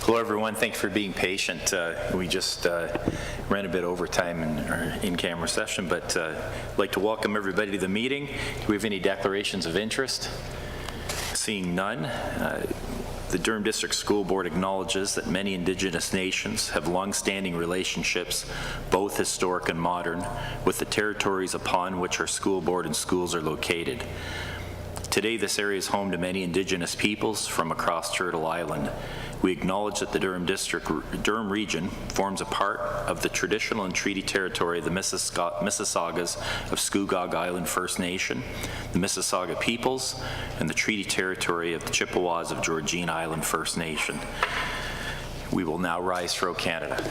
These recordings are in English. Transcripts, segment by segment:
Hello, everyone. Thank you for being patient. We just ran a bit over time in our in-camera session, but I'd like to welcome everybody to the meeting. Do we have any declarations of interest? Seeing none, the Durham District School Board acknowledges that many Indigenous nations have long-standing relationships, both historic and modern, with the territories upon which our school board and schools are located. Today, this area is home to many Indigenous peoples from across Turtle Island. We acknowledge that the Durham region forms a part of the traditional and treaty territory of the Mississaugas of Scugog Island First Nation, the Mississauga peoples, and the treaty territory of the Chippewas of Georgine Island First Nation. We will now rise for O Canada.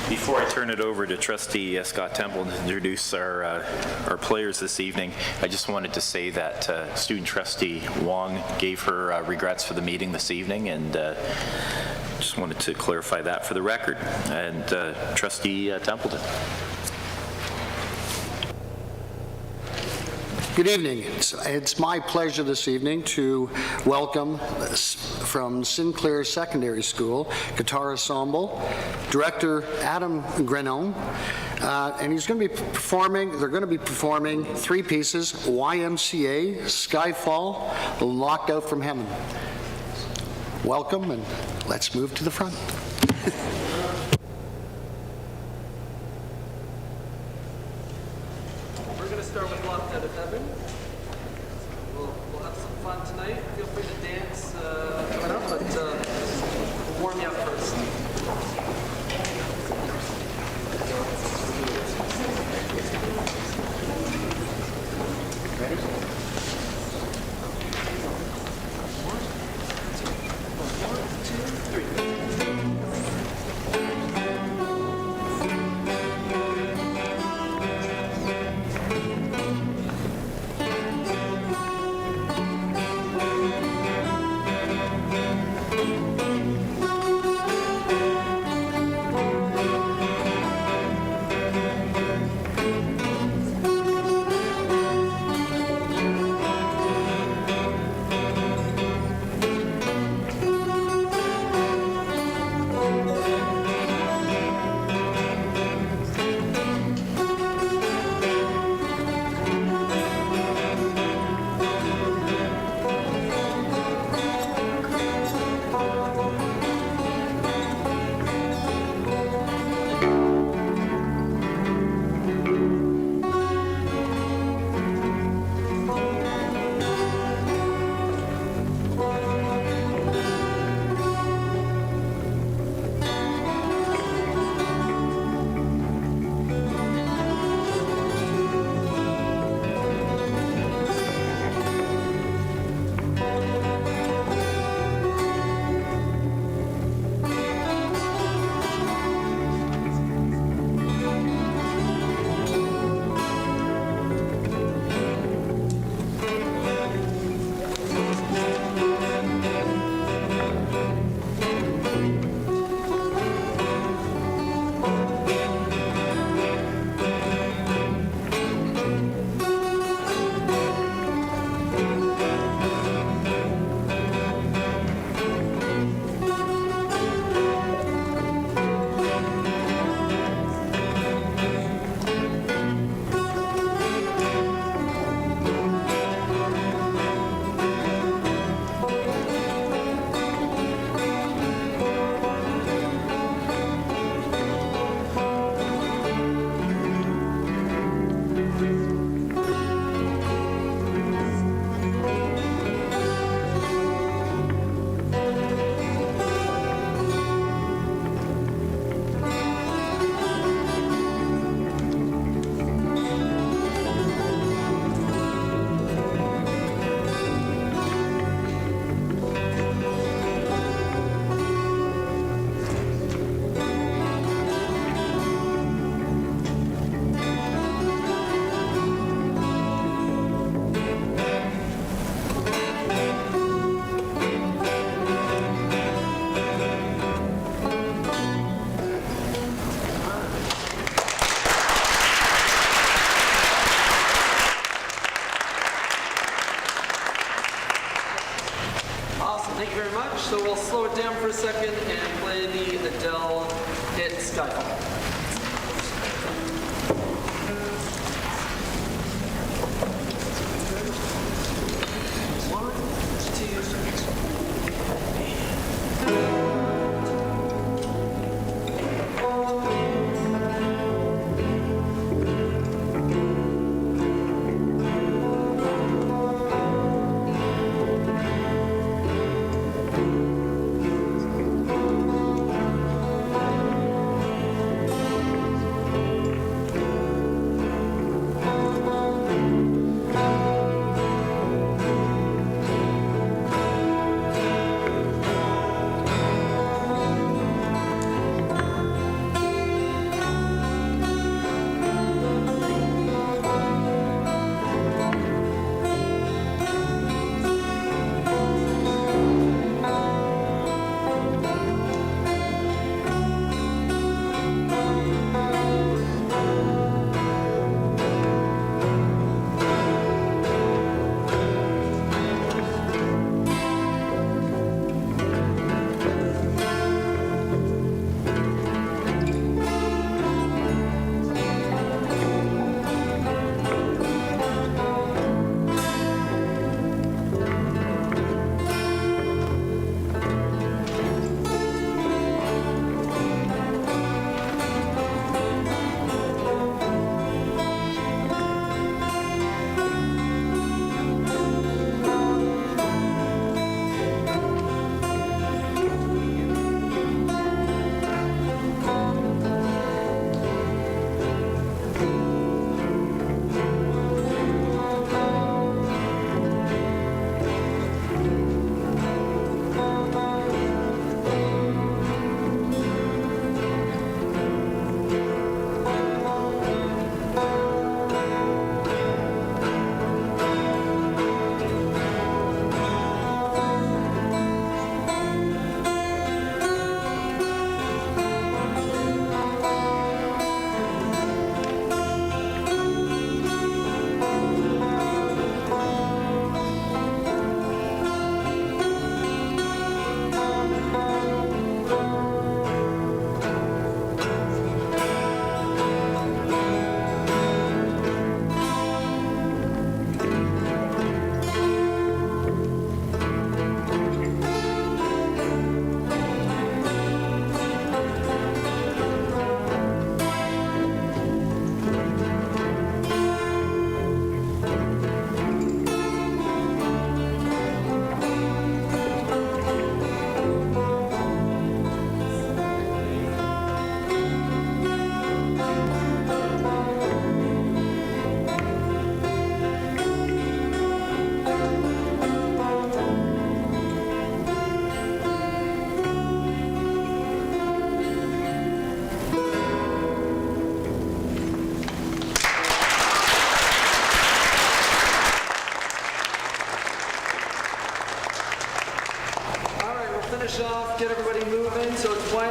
Before I turn it over to Trustee Scott Temple to introduce our players this evening, I just wanted to say that Student Trustee Wong gave her regrets for the meeting this evening, and just wanted to clarify that for the record. And Trustee Templeton. Good evening. It's my pleasure this evening to welcome from Sinclair Secondary School guitar ensemble director Adam Grenon, and he's going to be performing. They're going to be performing three pieces: YMCA, Skyfall, Locked Out from Heaven. Welcome, and let's move to the front. We're going to start with Locked Out of Heaven. We'll have some fun tonight. Feel free to dance coming up, but we'll warm you up first. Ready?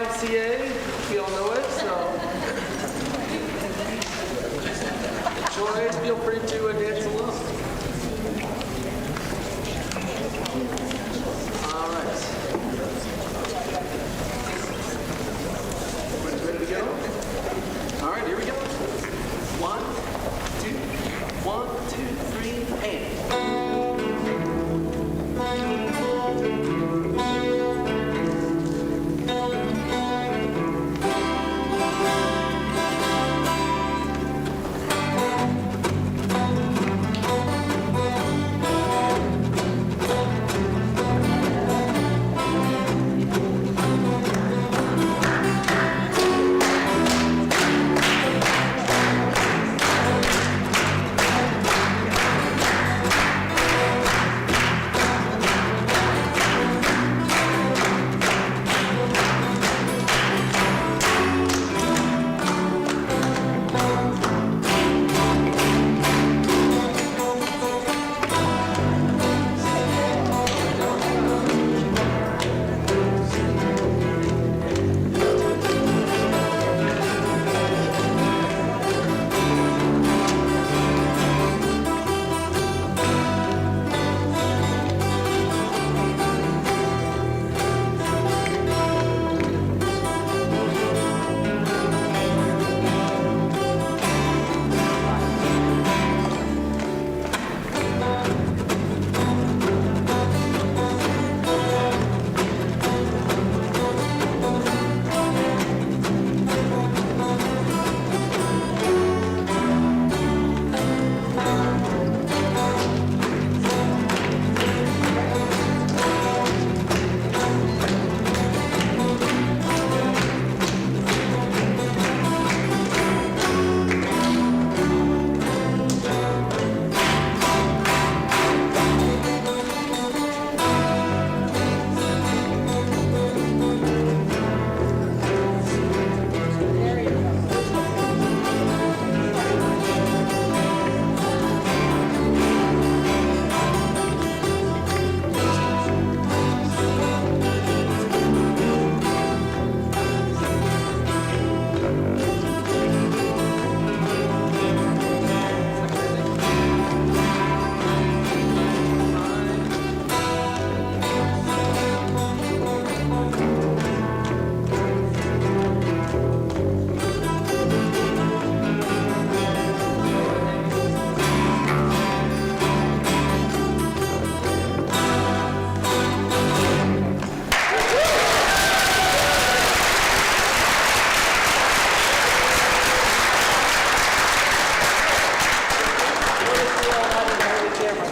YMCA, we all know it, so. Joy, feel free to dance along. All right. Ready to go? All right, here we go. 1, 2, 1, 2, 3, and.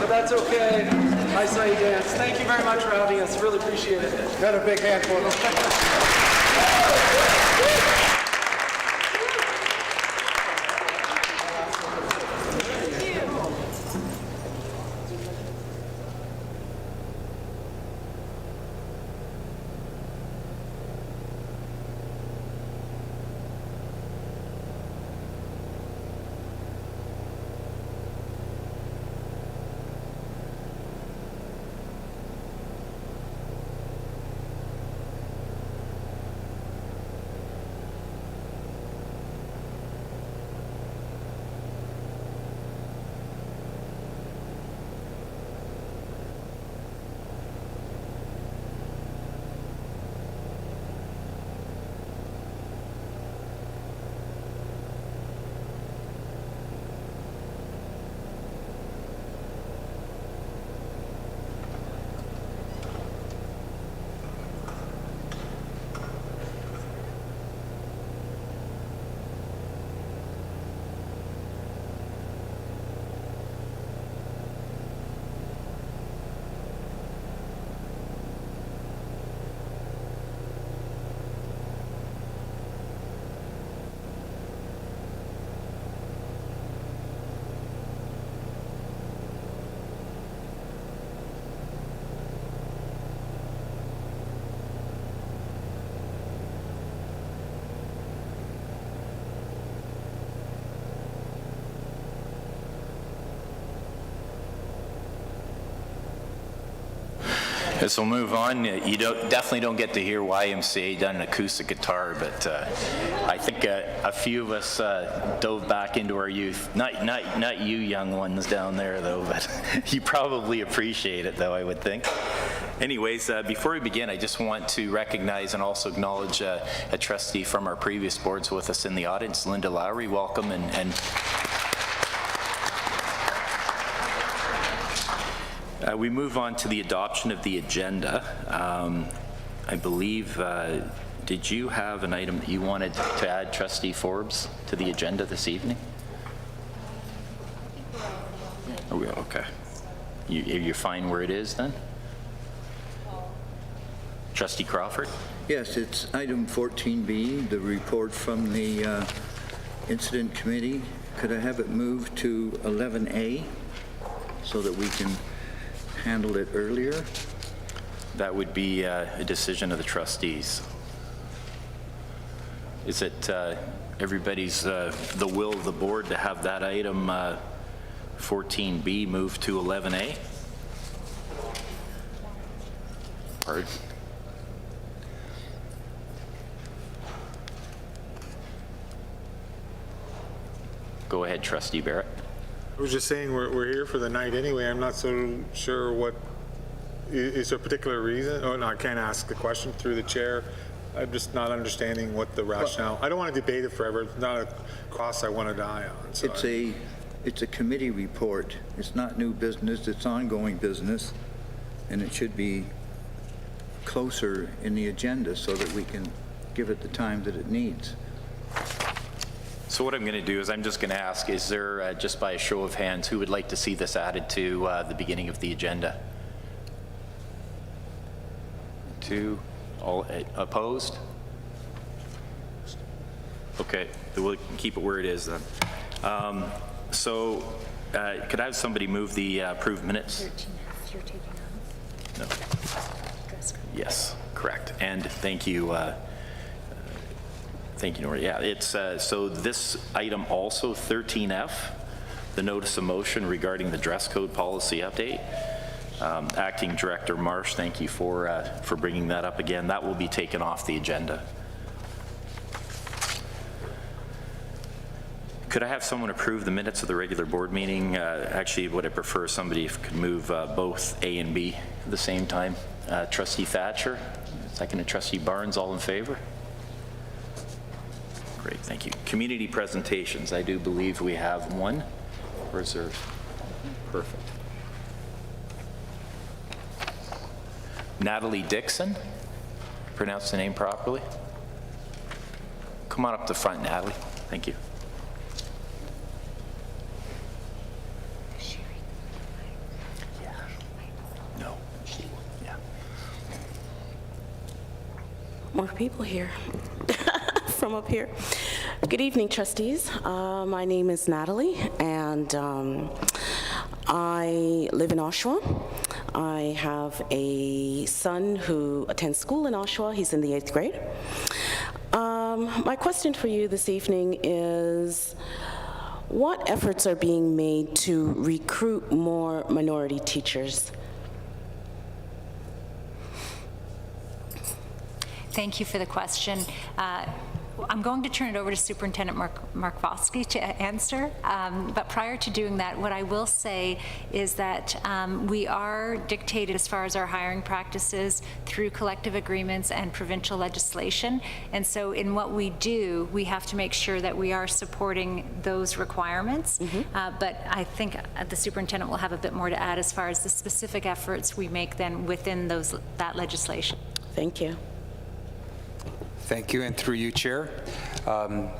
That's okay. I saw you dance. Thank you very much for having us. Really appreciate it. Got a big hand for them. As we'll move on, you definitely don't get to hear YMCA done an acoustic guitar, but I think a few of us dove back into our youth. Not you young ones down there, though, but you probably appreciate it, though, I would think. Anyways, before we begin, I just want to recognize and also acknowledge a trustee from our previous boards with us in the audience, Linda Lowry. Welcome, and we move on to the adoption of the agenda. I believe, did you have an item that you wanted to add, Trustee Forbes, to the agenda this evening? Oh, okay. You're fine where it is then? Trustee Crawford? Yes, it's item 14B, the report from the Incident Committee. Could I have it moved to 11A so that we can handle it earlier? That would be a decision of the trustees. Is it everybody's, the will of the board to have that item 14B moved to 11A? Pardon? Go ahead, Trustee Barrett. I was just saying we're here for the night anyway. I'm not so sure what, is there a particular reason? Oh, no, I can't ask the question through the chair. I'm just not understanding what the rationale. I don't want to debate it forever. It's not a cross I want to die on. So It's a committee report. It's not new business, it's ongoing business, and it should be closer in the agenda so that we can give it the time that it needs. So what I'm going to do is I'm just going to ask, is there, just by a show of hands, who would like to see this added to the beginning of the agenda? 2, all opposed? Okay, we'll keep it where it is then. Could I have somebody move the approved minutes? 13F, you're taking on? No. Dress code. Yes, correct. And thank you, thank you, Nora. Yeah, it's, so this item also, 13F, the notice of motion regarding the dress code policy update. Acting Director Marsh, thank you for bringing that up again. That will be taken off the agenda. Could I have someone approve the minutes of the regular board meeting? Actually, would I prefer somebody could move both A and B at the same time? Trustee Thatcher, second to Trustee Barnes, all in favor? Great, thank you. Community presentations, I do believe we have one reserved. Perfect. Natalie Dixon, pronounce the name properly. Come on up to front, Natalie. Thank you. Yeah. No. Yeah. More people here from up here. Good evening, trustees. My name is Natalie, and I live in Oshawa. I have a son who attends school in Oshawa. He's in the 8th grade. My question for you this evening is, what efforts are being made to recruit more minority teachers? Thank you for the question. I'm going to turn it over to Superintendent Mark Vosky to answer, but prior to doing that, what I will say is that we are dictated as far as our hiring practices through collective agreements and provincial legislation, and so in what we do, we have to make sure that we are supporting those requirements, but I think the superintendent will have a bit more to add as far as the specific efforts we make then within that legislation. Thank you. Thank you, and through you, Chair.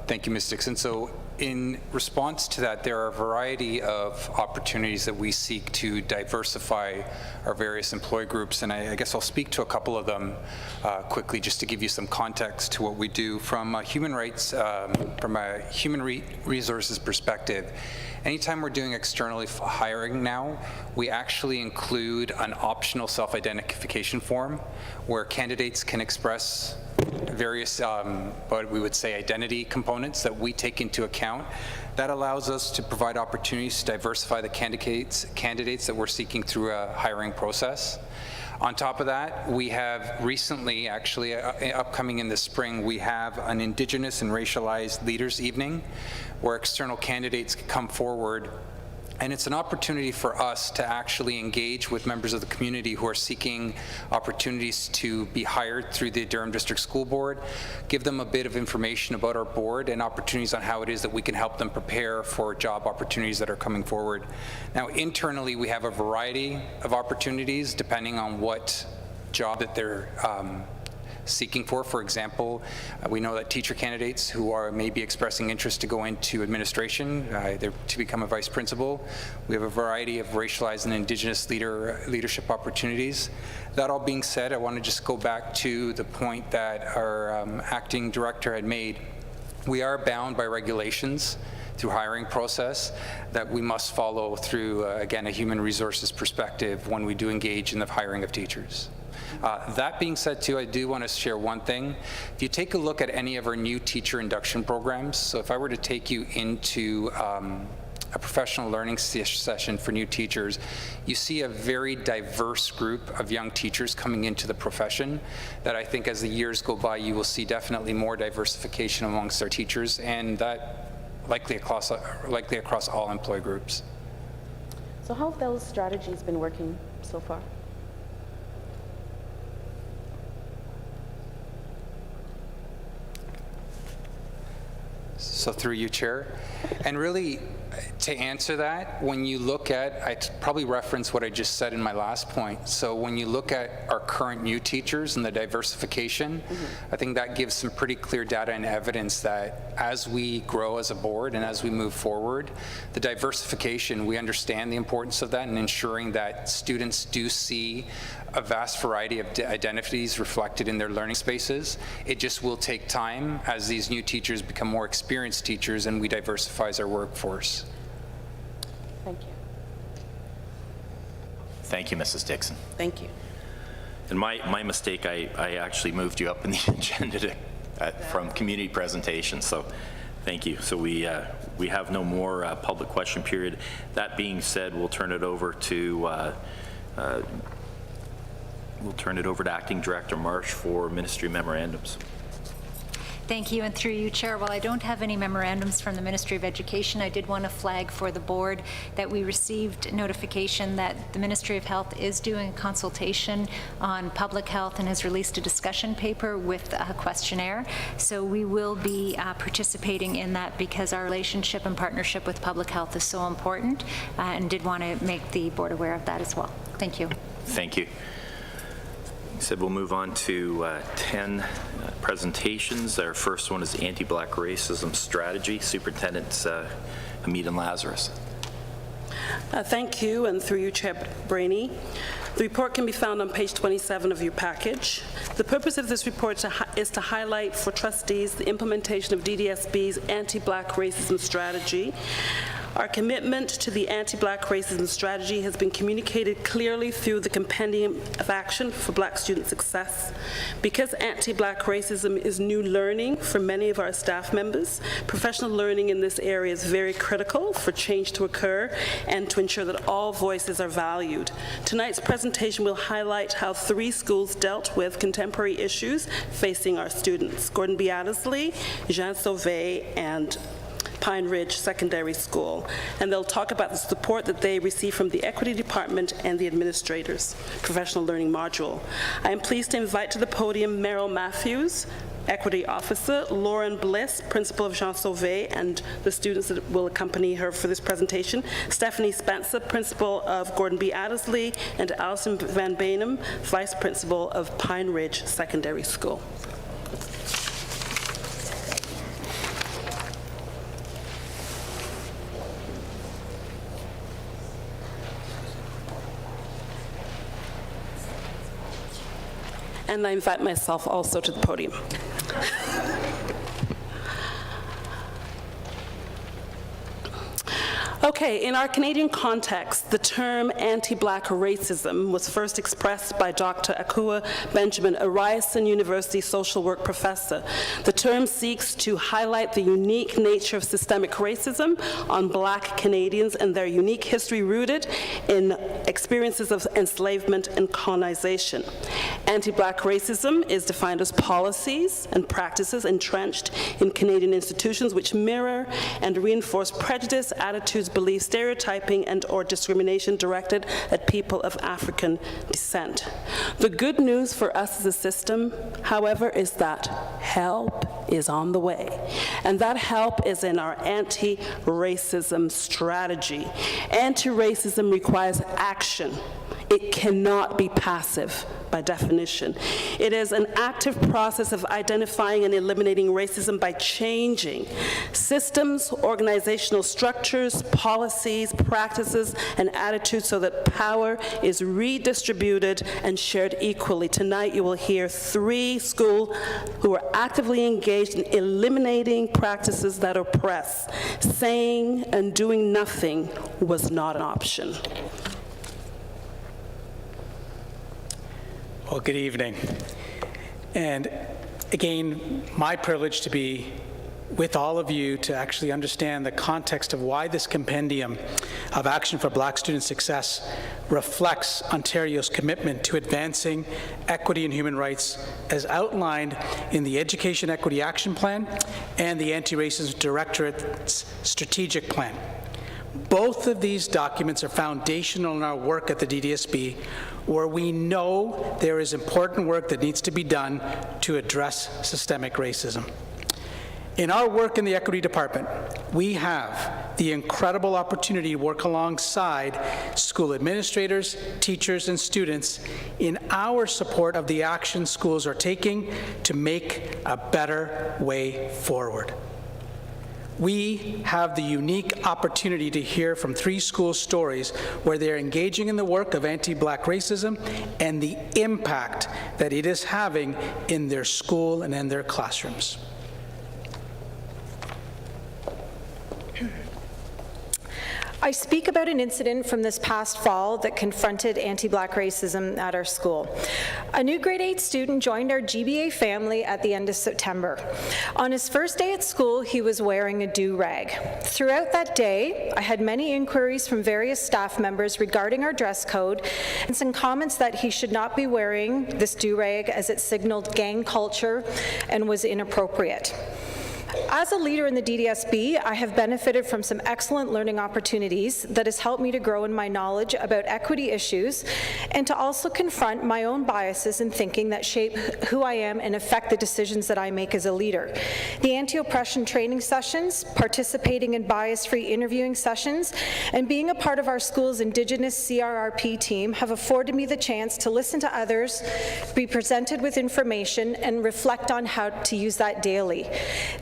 Thank you, Ms. Dixon. So in response to that, there are a variety of opportunities that we seek to diversify our various employee groups, and I guess I'll speak to a couple of them quickly just to give you some context to what we do. From a human resources perspective, anytime we're doing externally hiring now, we actually include an optional self-identification form where candidates can express various, what we would say, identity components that we take into account. That allows us to provide opportunities to diversify the candidates that we're seeking through a hiring process. On top of that, we have recently, actually, upcoming in the spring, we have an Indigenous and Racialized Leaders Evening where external candidates can come forward. And it's an opportunity for us to actually engage with members of the community who are seeking opportunities to be hired through the Durham District School Board, give them a bit of information about our board and opportunities on how it is that we can help them prepare for job opportunities that are coming forward. Now, internally, we have a variety of opportunities depending on what job that they're seeking for. For example, we know that teacher candidates who are maybe expressing interest to go into administration, either to become a vice principal. We have a variety of racialized and Indigenous leadership opportunities. That all being said, I want to just go back to the point that our acting director had made. We are bound by regulations through hiring process that we must follow through, again, a human resources perspective when we do engage in the hiring of teachers. That being said, too, I do want to share one thing. If you take a look at any of our new teacher induction programs, so if I were to take you into a professional learning session for new teachers, you see a very diverse group of young teachers coming into the profession that I think as the years go by, you will see definitely more diversification amongst our teachers, and that likely across all employee groups. So how have those strategies been working so far? So through you, Chair. And really, to answer that, when you look at, I probably reference what I just said in my last point. So when you look at our current new teachers and the diversification, I think that gives some pretty clear data and evidence that as we grow as a board and as we move forward, the diversification, we understand the importance of that and ensuring that students do see a vast variety of identities reflected in their learning spaces. It just will take time as these new teachers become more experienced teachers and we diversify our workforce. Thank you. Thank you, Mrs. Dixon. Thank you. And my mistake, I actually moved you up in the agenda from community presentation, so thank you. So we have no more public question period. That being said, we'll turn it over to Acting Director Marsh for Ministry memorandums. Thank you, and through you, Chair, while I don't have any memorandums from the Ministry of Education, I did want to flag for the board that we received notification that the Ministry of Health is doing a consultation on public health and has released a discussion paper with a questionnaire. So we will be participating in that because our relationship and partnership with public health is so important, and did want to make the board aware of that as well. Thank you. Thank you. Said we'll move on to 10 presentations. Our first one is Anti-Black Racism Strategy. Superintendent Hamid and Lazarus. Thank you, and through you, Chair Brainy. The report can be found on page 27 of your package. The purpose of this report is to highlight for trustees the implementation of DDSB's anti-Black racism strategy. Our commitment to the anti-Black racism strategy has been communicated clearly through the Compendium of Action for Black Student Success. Because anti-Black racism is new learning for many of our staff members, professional learning in this area is very critical for change to occur and to ensure that all voices are valued. Tonight's presentation will highlight how 3 schools dealt with contemporary issues facing our students: Gordon B. Addersley, Jean Sauvé, and Pine Ridge Secondary School, and they'll talk about the support that they receive from the Equity Department and the Administrators Professional Learning Module. I am pleased to invite to the podium Meryl Matthews, Equity Officer, Lauren Bliss, Principal of Jean Sauvé, and the students that will accompany her for this presentation, Stephanie Spencer, Principal of Gordon B. Addersley, and Alison Van Beenem, Vice Principal of Pine Ridge Secondary School. And I invite myself also to the podium. Okay, in our Canadian context, the term anti-Black racism was first expressed by Dr. Akua Benjamin, a Ryerson University social work professor. The term seeks to highlight the unique nature of systemic racism on Black Canadians and their unique history rooted in experiences of enslavement and colonization. Anti-Black racism is defined as policies and practices entrenched in Canadian institutions which mirror and reinforce prejudice, attitudes, beliefs, stereotyping, and or discrimination directed at people of African descent. The good news for us as a system, however, is that help is on the way. And that help is in our anti-racism strategy. Anti-racism requires action. It cannot be passive by definition. It is an active process of identifying and eliminating racism by changing systems, organizational structures, policies, practices, and attitudes so that power is redistributed and shared equally. Tonight you will hear 3 schools who are actively engaged in eliminating practices that oppress. Saying and doing nothing was not an option. Well, good evening. And again, my privilege to be with all of you to actually understand the context of why this compendium of Action for Black Student Success reflects Ontario's commitment to advancing equity and human rights as outlined in the Education Equity Action Plan and the Anti-Racism Directorate's Strategic Plan. Both of these documents are foundational in our work at the DDSB, where we know there is important work that needs to be done to address systemic racism. In our work in the Equity Department, we have the incredible opportunity to work alongside school administrators, teachers, and students in our support of the action schools are taking to make a better way forward. We have the unique opportunity to hear from 3 school stories where they're engaging in the work of anti-Black racism and the impact that it is having in their school and in their classrooms. I speak about an incident from this past fall that confronted anti-Black racism at our school. A new grade 8 student joined our GBA family at the end of September. On his first day at school, he was wearing a do-rag. Throughout that day, I had many inquiries from various staff members regarding our dress code and some comments that he should not be wearing this do-rag as it signaled gang culture and was inappropriate. As a leader in the DDSB, I have benefited from some excellent learning opportunities that has helped me to grow in my knowledge about equity issues and to also confront my own biases and thinking that shape who I am and affect the decisions that I make as a leader. The anti-oppression training sessions, participating in bias-free interviewing sessions, and being a part of our school's Indigenous CRRP team have afforded me the chance to listen to others, be presented with information, and reflect on how to use that daily.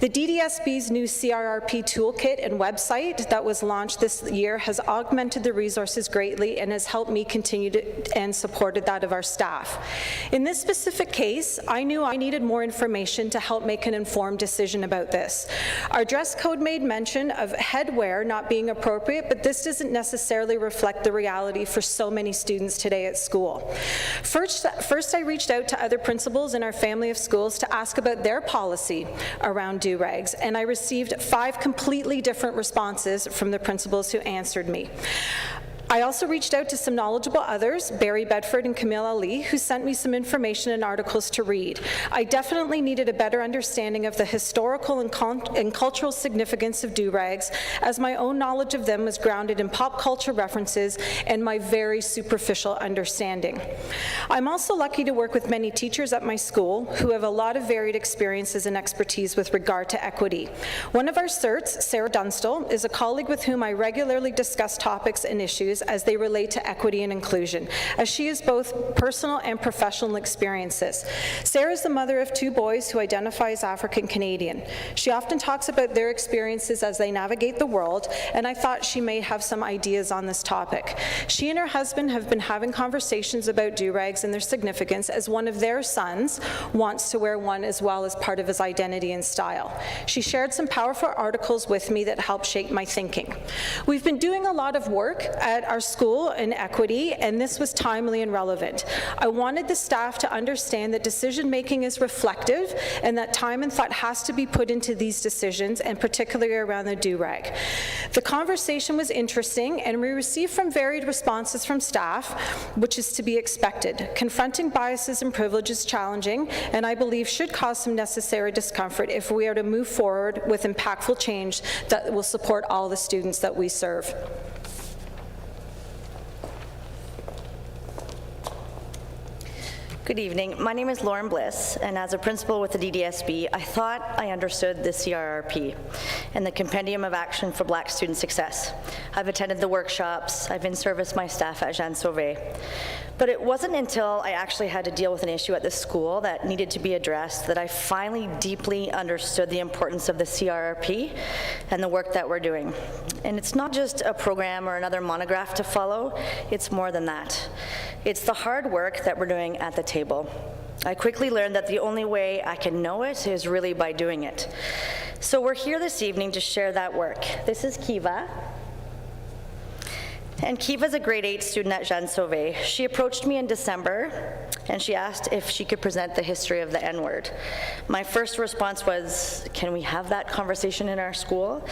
The DDSB's new CRRP toolkit and website that was launched this year has augmented the resources greatly and has helped me continue to and supported that of our staff. In this specific case, I knew I needed more information to help make an informed decision about this. Our dress code made mention of headwear not being appropriate, but this doesn't necessarily reflect the reality for so many students today at school. First I reached out to other principals in our family of schools to ask about their policy around do-rags, and I received 5 completely different responses from the principals who answered me. I also reached out to some knowledgeable others, Barry Bedford and Camille Ali, who sent me some information and articles to read. I definitely needed a better understanding of the historical and cultural significance of do-rags, as my own knowledge of them was grounded in pop culture references and my very superficial understanding. I'm also lucky to work with many teachers at my school who have a lot of varied experiences and expertise with regard to equity. One of our CERTs, Sarah Dunstall, is a colleague with whom I regularly discuss topics and issues issues as they relate to equity and inclusion, as she has both personal and professional experiences. Sarah is the mother of 2 boys who identify as African Canadian. She often talks about their experiences as they navigate the world, and I thought she may have some ideas on this topic. She and her husband have been having conversations about do-rags and their significance as one of their sons wants to wear one as well as part of his identity and style. She shared some powerful articles with me that helped shape my thinking. We've been doing a lot of work at our school in equity, and this was timely and relevant. I wanted the staff to understand that decision-making is reflective and that time and thought has to be put into these decisions, and particularly around the do-rag. The conversation was interesting, and we received from varied responses from staff, which is to be expected. Confronting biases and privilege is challenging, and I believe should cause some necessary discomfort if we are to move forward with impactful change that will support all the students that we serve. Good evening. My name is Lauren Bliss, and as a principal with the DDSB, I thought I understood the CRRP and the Compendium of Action for Black Student Success. I've attended the workshops, I've in-serviced my staff at Jeanne Sauvé. But it wasn't until I actually had to deal with an issue at the school that needed to be addressed that I finally deeply understood the importance of the CRRP and the work that we're doing. And it's not just a program or another monograph to follow, it's more than that. It's the hard work that we're doing at the table. I quickly learned that the only way I can know it is really by doing it. So we're here this evening to share that work. This is Kiva. And Kiva's a grade 8 student at Jeanne Sauvé. She approached me in December, and she asked if she could present the history of the N-word. My first response was, can we have that conversation in our school?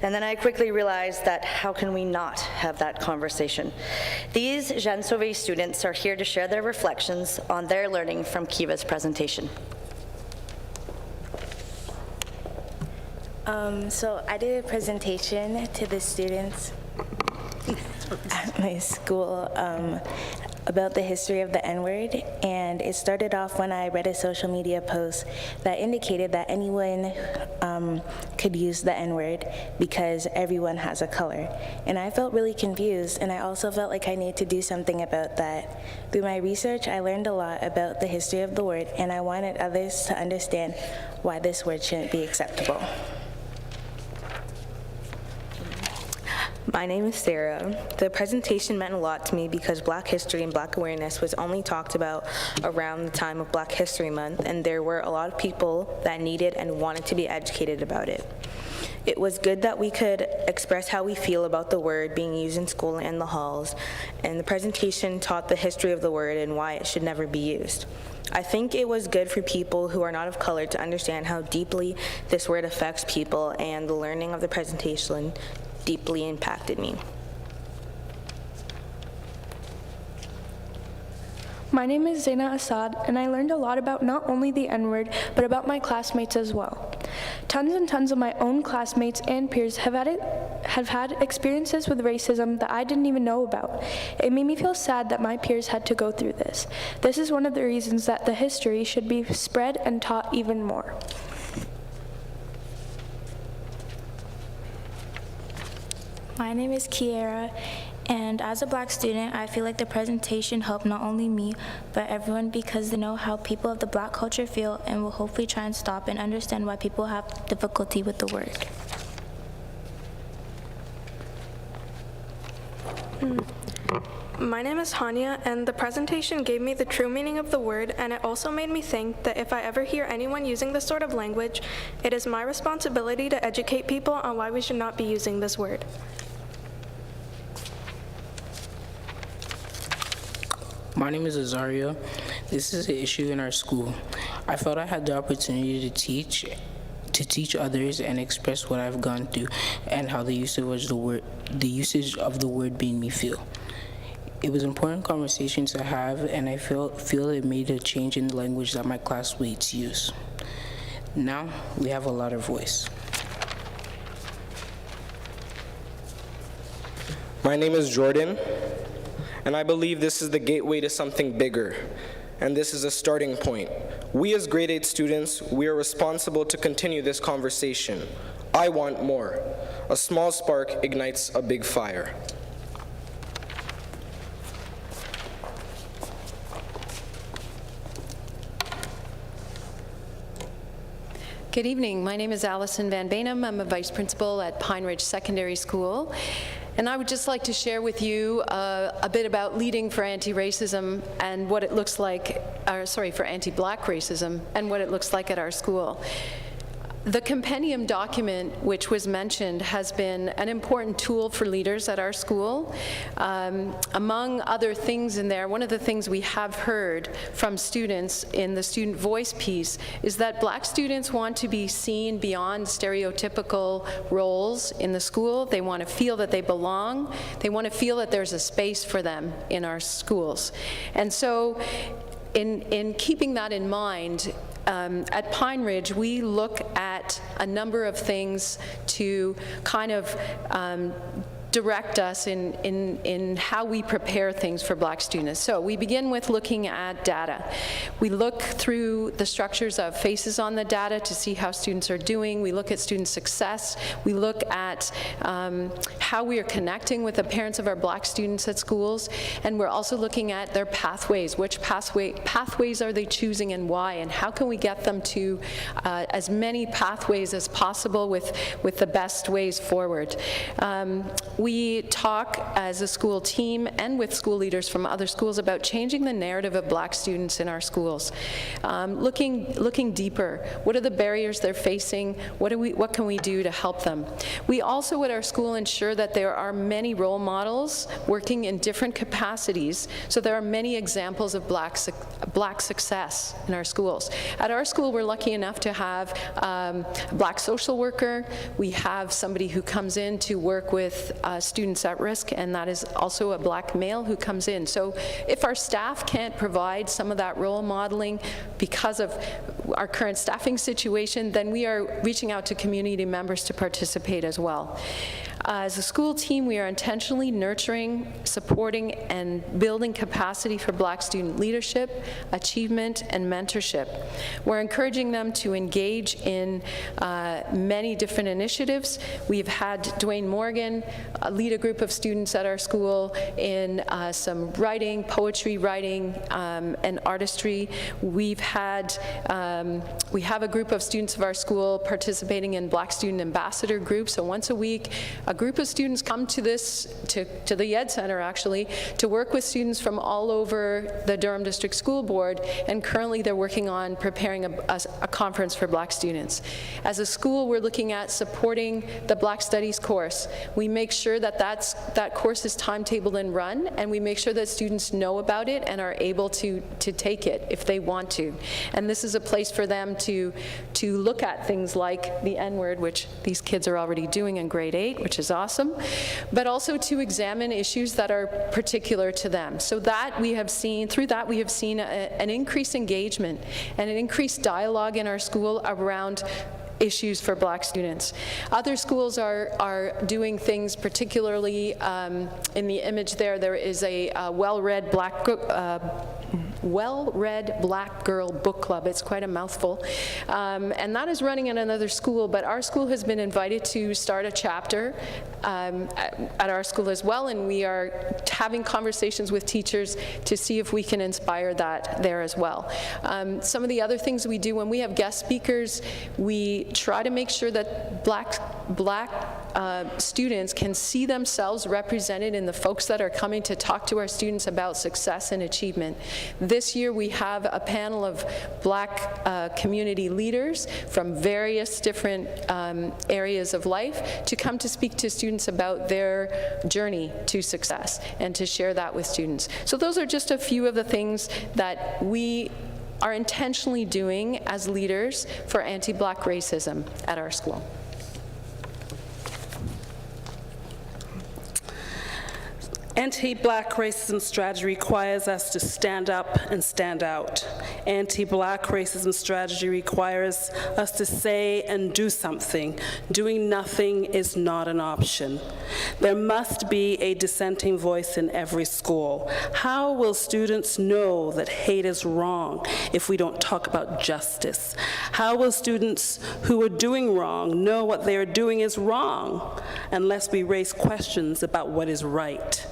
And then I quickly realized that how can we not have that conversation? These Jeanne Sauvé students are here to share their reflections on their learning from Kiva's presentation. So I did a presentation to the students at my school about the history of the N-word, and it started off when I read a social media post that indicated that anyone could use the N-word because everyone has a color. And I felt really confused, and I also felt like I needed to do something about that. Through my research, I learned a lot about the history of the word, and I wanted others to understand why this word shouldn't be acceptable. My name is Sarah. The presentation meant a lot to me because Black history and Black awareness was only talked about around the time of Black History Month, and there were a lot of people that needed and wanted to be educated about it. It was good that we could express how we feel about the word being used in school and in the halls, and the presentation taught the history of the word and why it should never be used. I think it was good for people who are not of color to understand how deeply this word affects people, and the learning of the presentation deeply impacted me. My name is Zaina Assad, and I learned a lot about not only the N-word, but about my classmates as well. Tons and tons of my own classmates and peers have had experiences with racism that I didn't even know about. It made me feel sad that my peers had to go through this. This is one of the reasons that the history should be spread and taught even more. My name is Kiera, and as a Black student, I feel like the presentation helped not only me, but everyone because they know how people of the Black culture feel and will hopefully try and stop and understand why people have difficulty with the word. My name is Hania, and the presentation gave me the true meaning of the word, and it also made me think that if I ever hear anyone using this sort of language, it is my responsibility to educate people on why we should not be using this word. My name is Azaria. This is an issue in our school. I felt I had the opportunity to teach others and express what I've gone through and how the usage of the word made me feel. It was an important conversation to have, and I feel it made a change in the language that my classmates use. Now we have a louder voice. My name is Jordan, and I believe this is the gateway to something bigger, and this is a starting point. We as grade 8 students, we are responsible to continue this conversation. I want more. A small spark ignites a big fire. Good evening. My name is Allison Van Bainham. I'm a vice principal at Pine Ridge Secondary School. And I would just like to share with you a bit about leading for anti-racism and what it looks like, for anti-Black racism and what it looks like at our school. The compendium document, which was mentioned, has been an important tool for leaders at our school. Among other things in there, one of the things we have heard from students in the student voice piece is that Black students want to be seen beyond stereotypical roles in the school. They want to feel that they belong. They want to feel that there's a space for them in our schools. And so in keeping that in mind, at Pine Ridge, we look at a number of things to kind of direct us in how we prepare things for Black students. So we begin with looking at data. We look through the structures of faces on the data to see how students are doing. We look at student success. We look at how we are connecting with the parents of our Black students at schools. And we're also looking at their pathways. Which pathways are they choosing and why? And how can we get them to as many pathways as possible with the best ways forward? We talk as a school team and with school leaders from other schools about changing the narrative of Black students in our schools. Looking deeper. What are the barriers they're facing? What can we do to help them? We also at our school ensure that there are many role models working in different capacities, so there are many examples of Black success in our schools. At our school, we're lucky enough to have a Black social worker. We have somebody who comes in to work with students at risk, and that is also a Black male who comes in. So if our staff can't provide some of that role modeling because of our current staffing situation, then we are reaching out to community members to participate as well. As a school team, we are intentionally nurturing, supporting, and building capacity for Black student leadership, achievement, and mentorship. We're encouraging them to engage in many different initiatives. We've had Dwayne Morgan lead a group of students at our school in some writing, poetry writing, and artistry. We have a group of students of our school participating in Black Student Ambassador groups. So once a week, a group of students come to the Ed Center actually to work with students from all over the Durham District School Board, and currently they're working on preparing a conference for Black students. As a school, we're looking at supporting the Black Studies course. We make sure that that course is timetabled and run, and we make sure that students know about it and are able to take it if they want to. And this is a place for them to look at things like the N-word, which these kids are already doing in grade 8, which is awesome, but also to examine issues that are particular to them. So that we have seen, through that we have seen an increased engagement and an increased dialogue in our school around issues for Black students. Other schools are doing things, particularly in the image there is a well-read Black Girl Book Club. It's quite a mouthful. And that is running at another school, but our school has been invited to start a chapter at our school as well, and we are having conversations with teachers to see if we can inspire that there as well. Some of the other things we do when we have guest speakers, we try to make sure that Black students can see themselves represented in the folks that are coming to talk to our students about success and achievement. This year we have a panel of Black community leaders from various different areas of life to come to speak to students about their journey to success and to share that with students. So those are just a few of the things that we are intentionally doing as leaders for anti-Black racism at our school. Anti-Black racism strategy requires us to stand up and stand out. Anti-Black racism strategy requires us to say and do something. Doing nothing is not an option. There must be a dissenting voice in every school. How will students know that hate is wrong if we don't talk about justice? How will students who are doing wrong know what they are doing is wrong unless we raise questions about what is right?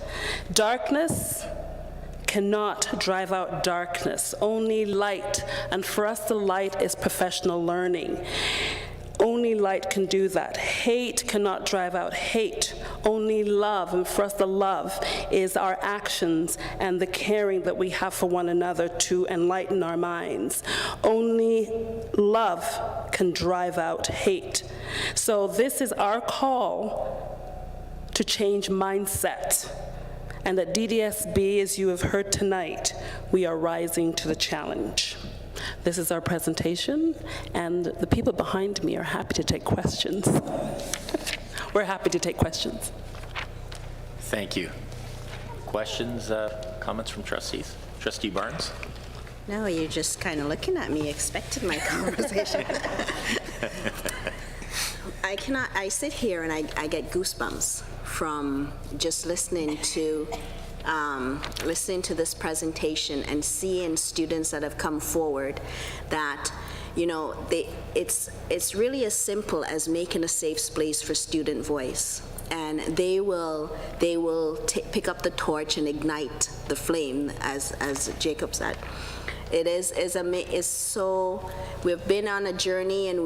Darkness cannot drive out darkness, only light. And for us, the light is professional learning. Only light can do that. Hate cannot drive out hate. Only love, and for us the love is our actions and the caring that we have for one another to enlighten our minds. Only love can drive out hate. So this is our call to change mindset. And at DDSB, as you have heard tonight, we are rising to the challenge. This is our presentation, and the people behind me are happy to take questions. We're happy to take questions. Thank you. Questions, comments from trustees? Trustee Barnes? No, you're just kind of looking at me, expecting my conversation. I sit here and I get goosebumps from just listening to this presentation and seeing students that have come forward that, you know, it's really as simple as making a safe space for student voice. And they will pick up the torch and ignite the flame, as Jacob said. It's so, we've been on a journey, and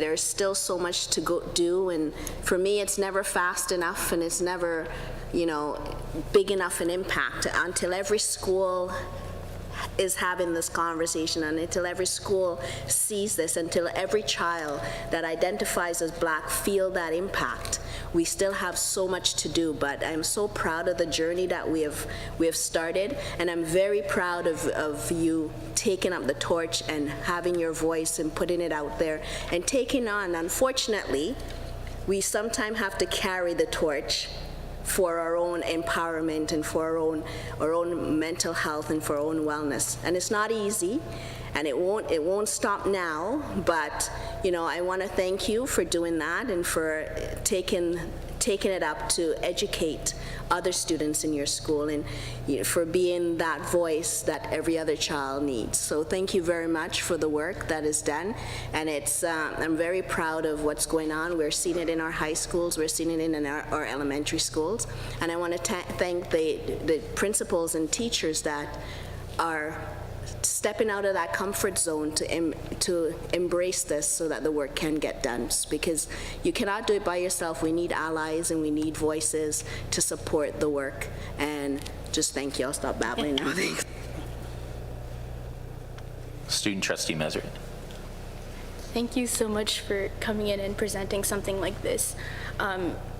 there's still so much to do, and for me it's never fast enough, and it's never, you know, big enough an impact until every school is having this conversation, and until every school sees this, until every child that identifies as Black feel that impact. We still have so much to do, but I'm so proud of the journey that we have started, and I'm very proud of you taking up the torch and having your voice and putting it out there and taking on. Unfortunately, we sometimes have to carry the torch for our own empowerment and for our own mental health and for our own wellness. And it's not easy, and it won't stop now, but you know, I want to thank you for doing that and for taking it up to educate other students in your school, and for being that voice that every other child needs. So thank you very much for the work that is done, and I'm very proud of what's going on. We're seeing it in our high schools, we're seeing it in our elementary schools, and I want to thank the principals and teachers that are stepping out of that comfort zone to embrace this so that the work can get done, because you cannot do it by yourself. We need allies and we need voices to support the work. And just thank you. I'll stop babbling now. Thanks. Student Trustee Mesert. Thank you so much for coming in and presenting something like this.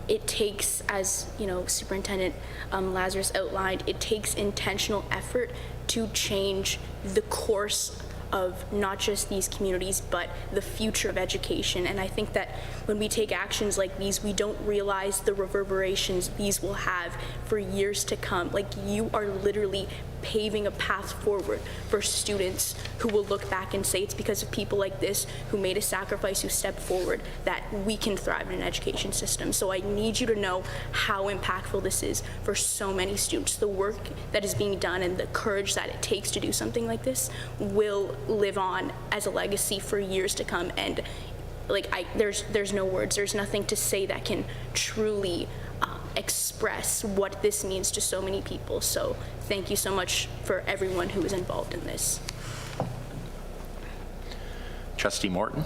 It takes, as you know, Superintendent Lazarus outlined, it takes intentional effort to change the course of not just these communities, but the future of education. And I think that when we take actions like these, we don't realize the reverberations these will have for years to come. Like, you are literally paving a path forward for students who will look back and say it's because of people like this who made a sacrifice, who stepped forward, that we can thrive in an education system. So I need you to know how impactful this is for so many students. The work that is being done and the courage that it takes to do something like this will live on as a legacy for years to come. And there's no words, there's nothing to say that can truly express what this means to so many people. So thank you so much for everyone who is involved in this. Trustee Morton.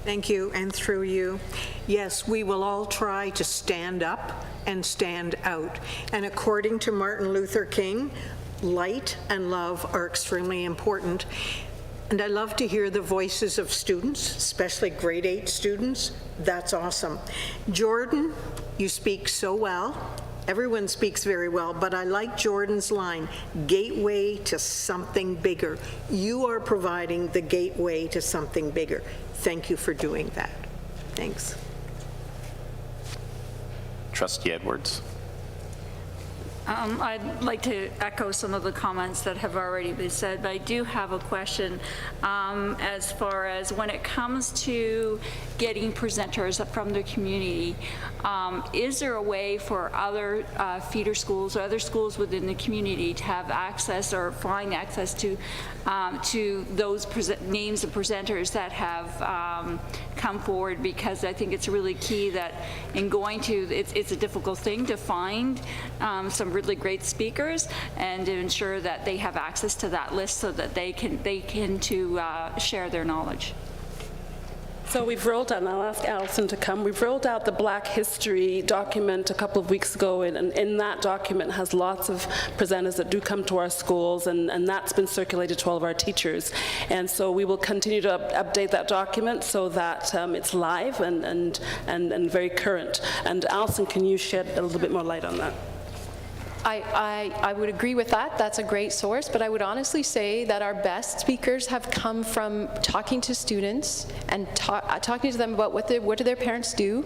Thank you, and through you. Yes, we will all try to stand up and stand out. And according to Martin Luther King, light and love are extremely important. And I love to hear the voices of students, especially grade 8 students. That's awesome. Jordan, you speak so well. Everyone speaks very well, but I like Jordan's line, gateway to something bigger. You are providing the gateway to something bigger. Thank you for doing that. Thanks. Trustee Edwards. I'd like to echo some of the comments that have already been said, but I do have a question as far as when it comes to getting presenters from the community. Is there a way for other feeder schools or other schools within the community to have access or find access to those names of presenters that have come forward? Because I think it's really key that in going to, it's a difficult thing to find some really great speakers and to ensure that they have access to that list so that they can share their knowledge. So we've rolled out, and I'll ask Allison to come, we've rolled out the Black History document a couple of weeks ago, and in that document has lots of presenters that do come to our schools, and that's been circulated to all of our teachers. And so we will continue to update that document so that it's live and very current. And Allison, can you shed a little bit more light on that? I would agree with that. That's a great source, but I would honestly say that our best speakers have come from talking to students and talking to them about what do their parents do,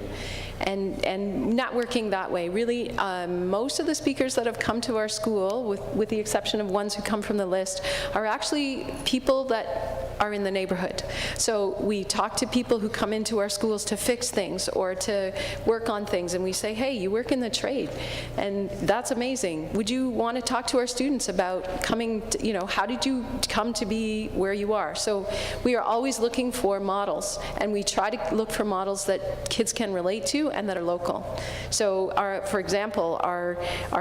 and networking that way. Really, most of the speakers that have come to our school, with the exception of ones who come from the list, are actually people that are in the neighborhood. So we talk to people who come into our schools to fix things or to work on things, and we say, hey, you work in the trade, and that's amazing. Would you want to talk to our students about coming to, how did you come to be where you are? So we are always looking for models, and we try to look for models that kids can relate to and that are local. So for example, our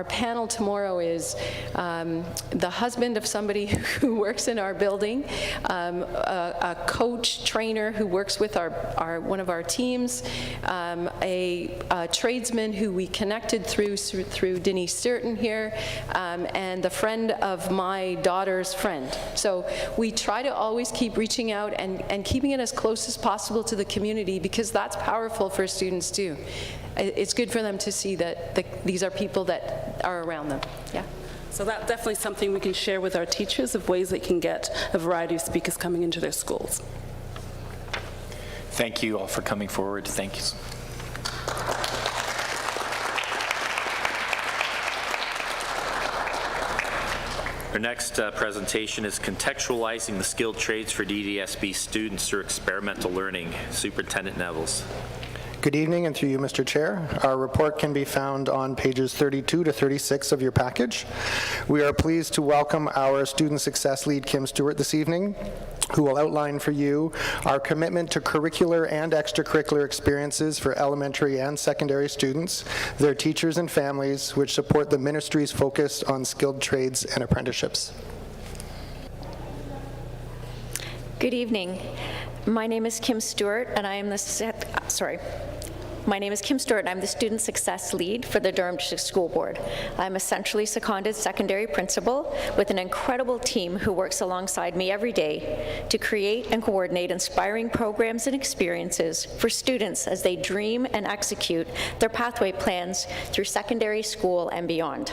panel tomorrow is the husband of somebody who works in our building, a coach trainer who works with one of our teams, a tradesman who we connected through Denise Sturton here, and the friend of my daughter's friend. So we try to always keep reaching out and keeping it as close as possible to the community, because that's powerful for students too. It's good for them to see that these are people that are around them. Yeah. So that's definitely something we can share with our teachers of ways they can get a variety of speakers coming into their schools. Thank you all for coming forward. Thank you. Our next presentation is Contextualizing the Skilled Trades for DDSB Students Through Experimental Learning. Superintendent Nevels. Good evening, and through you, Mr. Chair. Our report can be found on pages 32 to 36 of your package. We are pleased to welcome our Student Success Lead, Kim Stewart, this evening, who will outline for you our commitment to curricular and extracurricular experiences for elementary and secondary students, their teachers and families, which support the ministry's focus on skilled trades and apprenticeships. Good evening. My name is Kim Stewart, and I am the I'm the Student Success Lead for the Durham District School Board. I'm a centrally seconded secondary principal with an incredible team who works alongside me every day to create and coordinate inspiring programs and experiences for students as they dream and execute their pathway plans through secondary school and beyond.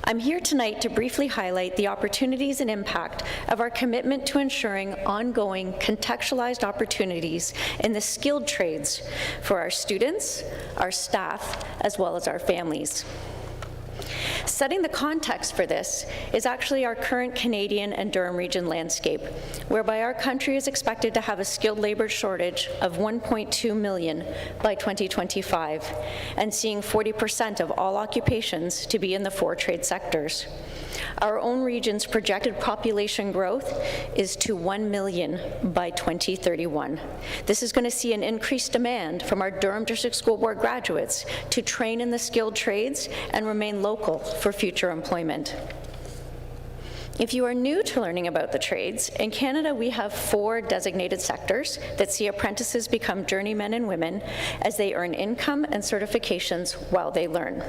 I'm here tonight to briefly highlight the opportunities and impact of our commitment to ensuring ongoing contextualized opportunities in the skilled trades for our students, our staff, as well as our families. Setting the context for this is actually our current Canadian and Durham region landscape, whereby our country is expected to have a skilled labor shortage of 1.2 million by 2025, and seeing 40% of all occupations to be in the 4 trade sectors. Our own region's projected population growth is to 1 million by 2031. This is going to see an increased demand from our Durham District School Board graduates to train in the skilled trades and remain local for future employment. If you are new to learning about the trades, in Canada we have 4 designated sectors that see apprentices become journeymen and women as they earn income and certifications while they learn.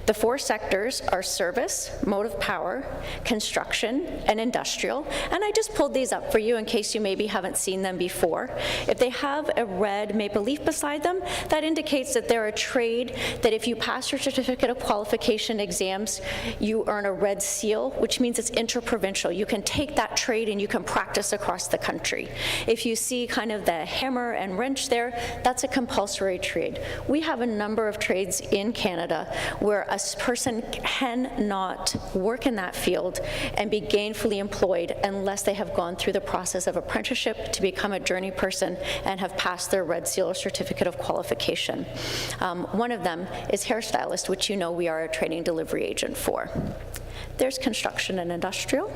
The 4 sectors are service, motive power, construction, and industrial, and I just pulled these up for you in case you maybe haven't seen them before. If they have a red maple leaf beside them, that indicates that they're a trade that if you pass your certificate of qualification exams, you earn a red seal, which means it's interprovincial. You can take that trade and you can practice across the country. If you see kind of the hammer and wrench there, that's a compulsory trade. We have a number of trades in Canada where a person cannot work in that field and be gainfully employed unless they have gone through the process of apprenticeship to become a journey person and have passed their Red Seal or Certificate of Qualification. One of them is hairstylist, which you know we are a training delivery agent for. There's construction and industrial.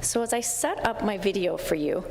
So as I set up my video for you,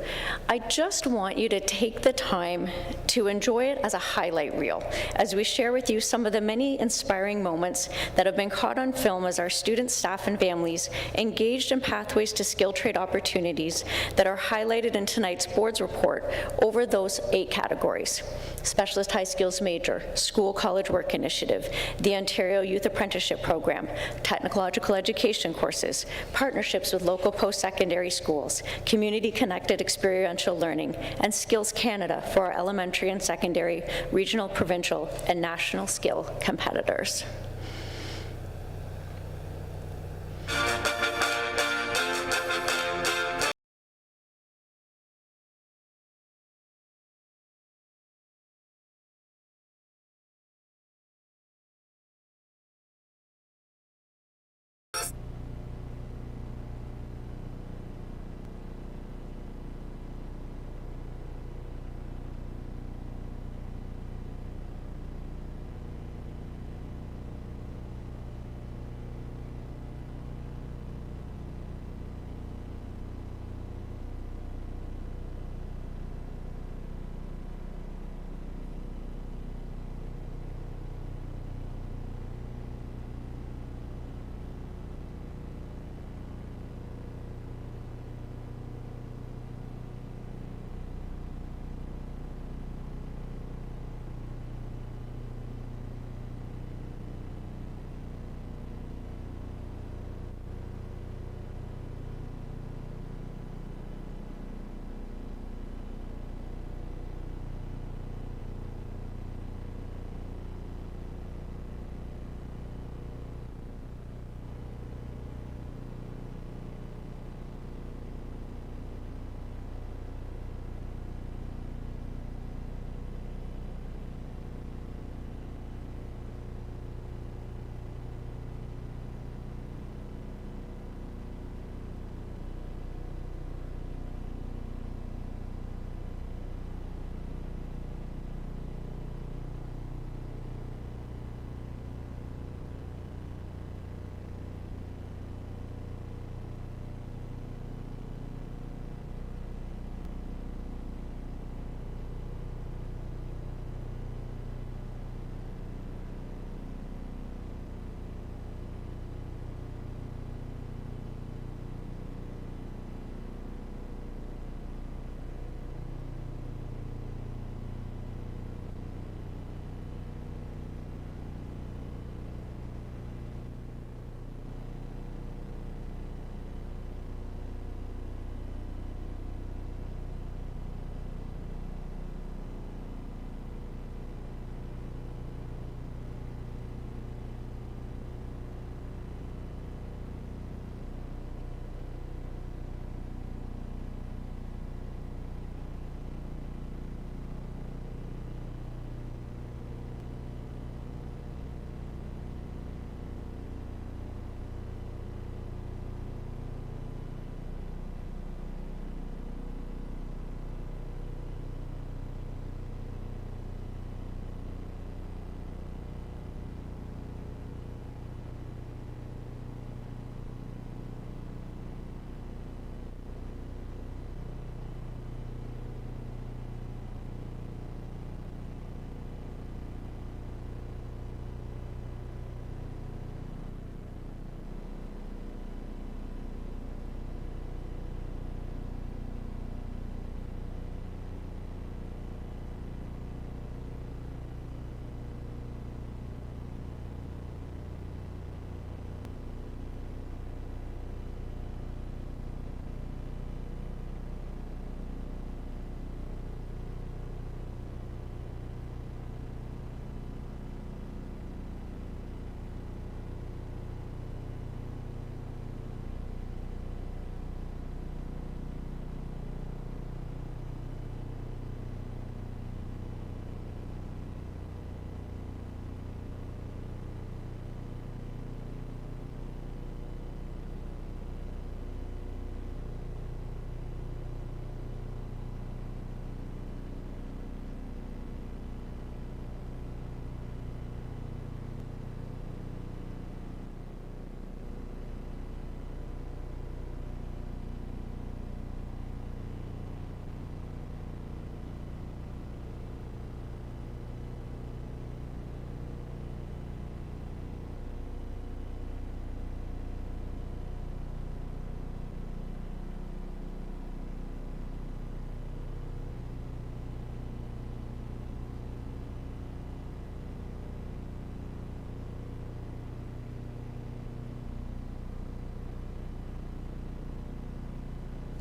I just want you to take the time to enjoy it as a highlight reel, as we share with you some of the many inspiring moments that have been caught on film as our students, staff, and families engaged in pathways to skilled trade opportunities that are highlighted in tonight's board's report over those 8 categories: Specialist High Skills Major, School College Work Initiative, the Ontario Youth Apprenticeship Program, technological education courses, partnerships with local post-secondary schools, community-connected experiential learning, and Skills Canada for our elementary and secondary, regional, provincial, and national skill competitors.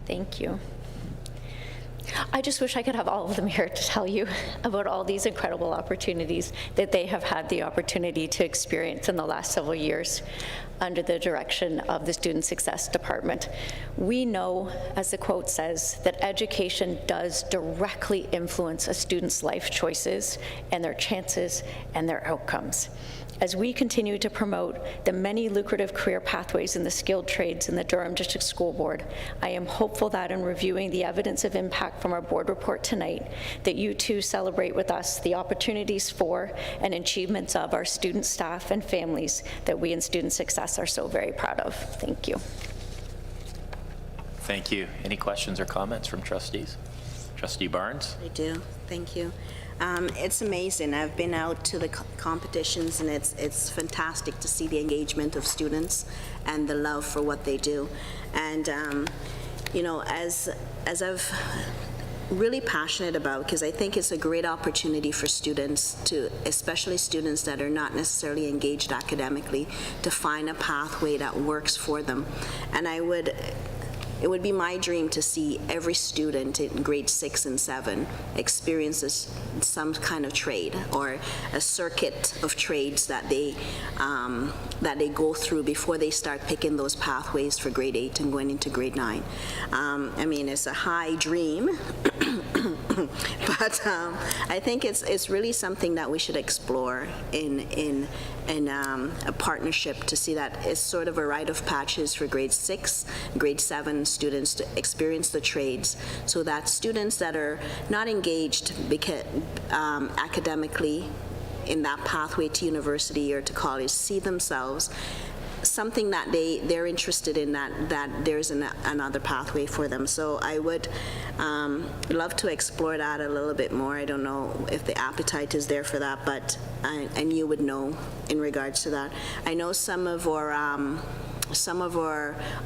Thank you. I just wish I could have all of them here to tell you about all these incredible opportunities that they have had the opportunity to experience in the last several years under the direction of the Student Success Department. We know, as the quote says, that education does directly influence a student's life choices and their chances and their outcomes. As we continue to promote the many lucrative career pathways in the skilled trades in the Durham District School Board, I am hopeful that in reviewing the evidence of impact from our board report tonight, that you too celebrate with us the opportunities for and achievements of our student, staff, and families that we in Student Success are so very proud of. Thank you. Thank you. Any questions or comments from trustees? Trustee Barnes? I do. Thank you. It's amazing. I've been out to the competitions, and it's fantastic to see the engagement of students and the love for what they do. And you know, as I've really passionate about, because I think it's a great opportunity for students to, especially students that are not necessarily engaged academically, to find a pathway that works for them. And it would be my dream to see every student in grade 6 and 7 experience some kind of trade or a circuit of trades that they go through before they start picking those pathways for grade 8 and going into grade 9. I mean, it's a high dream, but I think it's really something that we should explore in a partnership, to see that it's sort of a rite of passage for grade 6, grade 7 students to experience the trades, so that students that are not engaged academically in that pathway to university or to college see themselves something that they're interested in, that there's another pathway for them. So I would love to explore that a little bit more. I don't know if the appetite is there for that, but and you would know in regards to that. I know some of our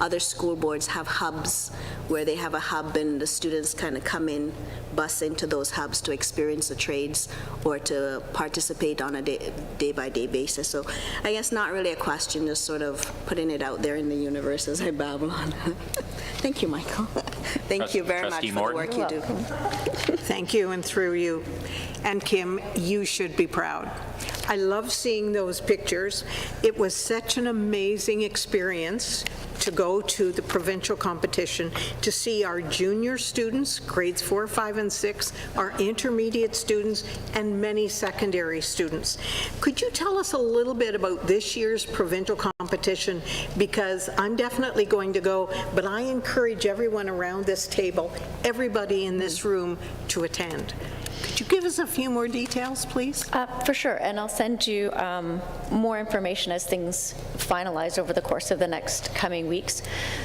other school boards have hubs where they have a hub and the students kind of come in, bus into those hubs to experience the trades or to participate on a day-by-day basis. So I guess not really a question, just sort of putting it out there in the universe as I babble on. Thank you, Michael. Thank you very much for the work you do. Thank you, and through you. And Kim, you should be proud. I love seeing those pictures. It was such an amazing experience to go to the provincial competition, to see our junior students, grades 4, 5, and 6, our intermediate students, and many secondary students. Could you tell us a little bit about this year's provincial competition? Because I'm definitely going to go, but I encourage everyone around this table, everybody in this room, to attend. Could you give us a few more details, please? For sure, and I'll send you more information as things finalize over the course of the next coming weeks.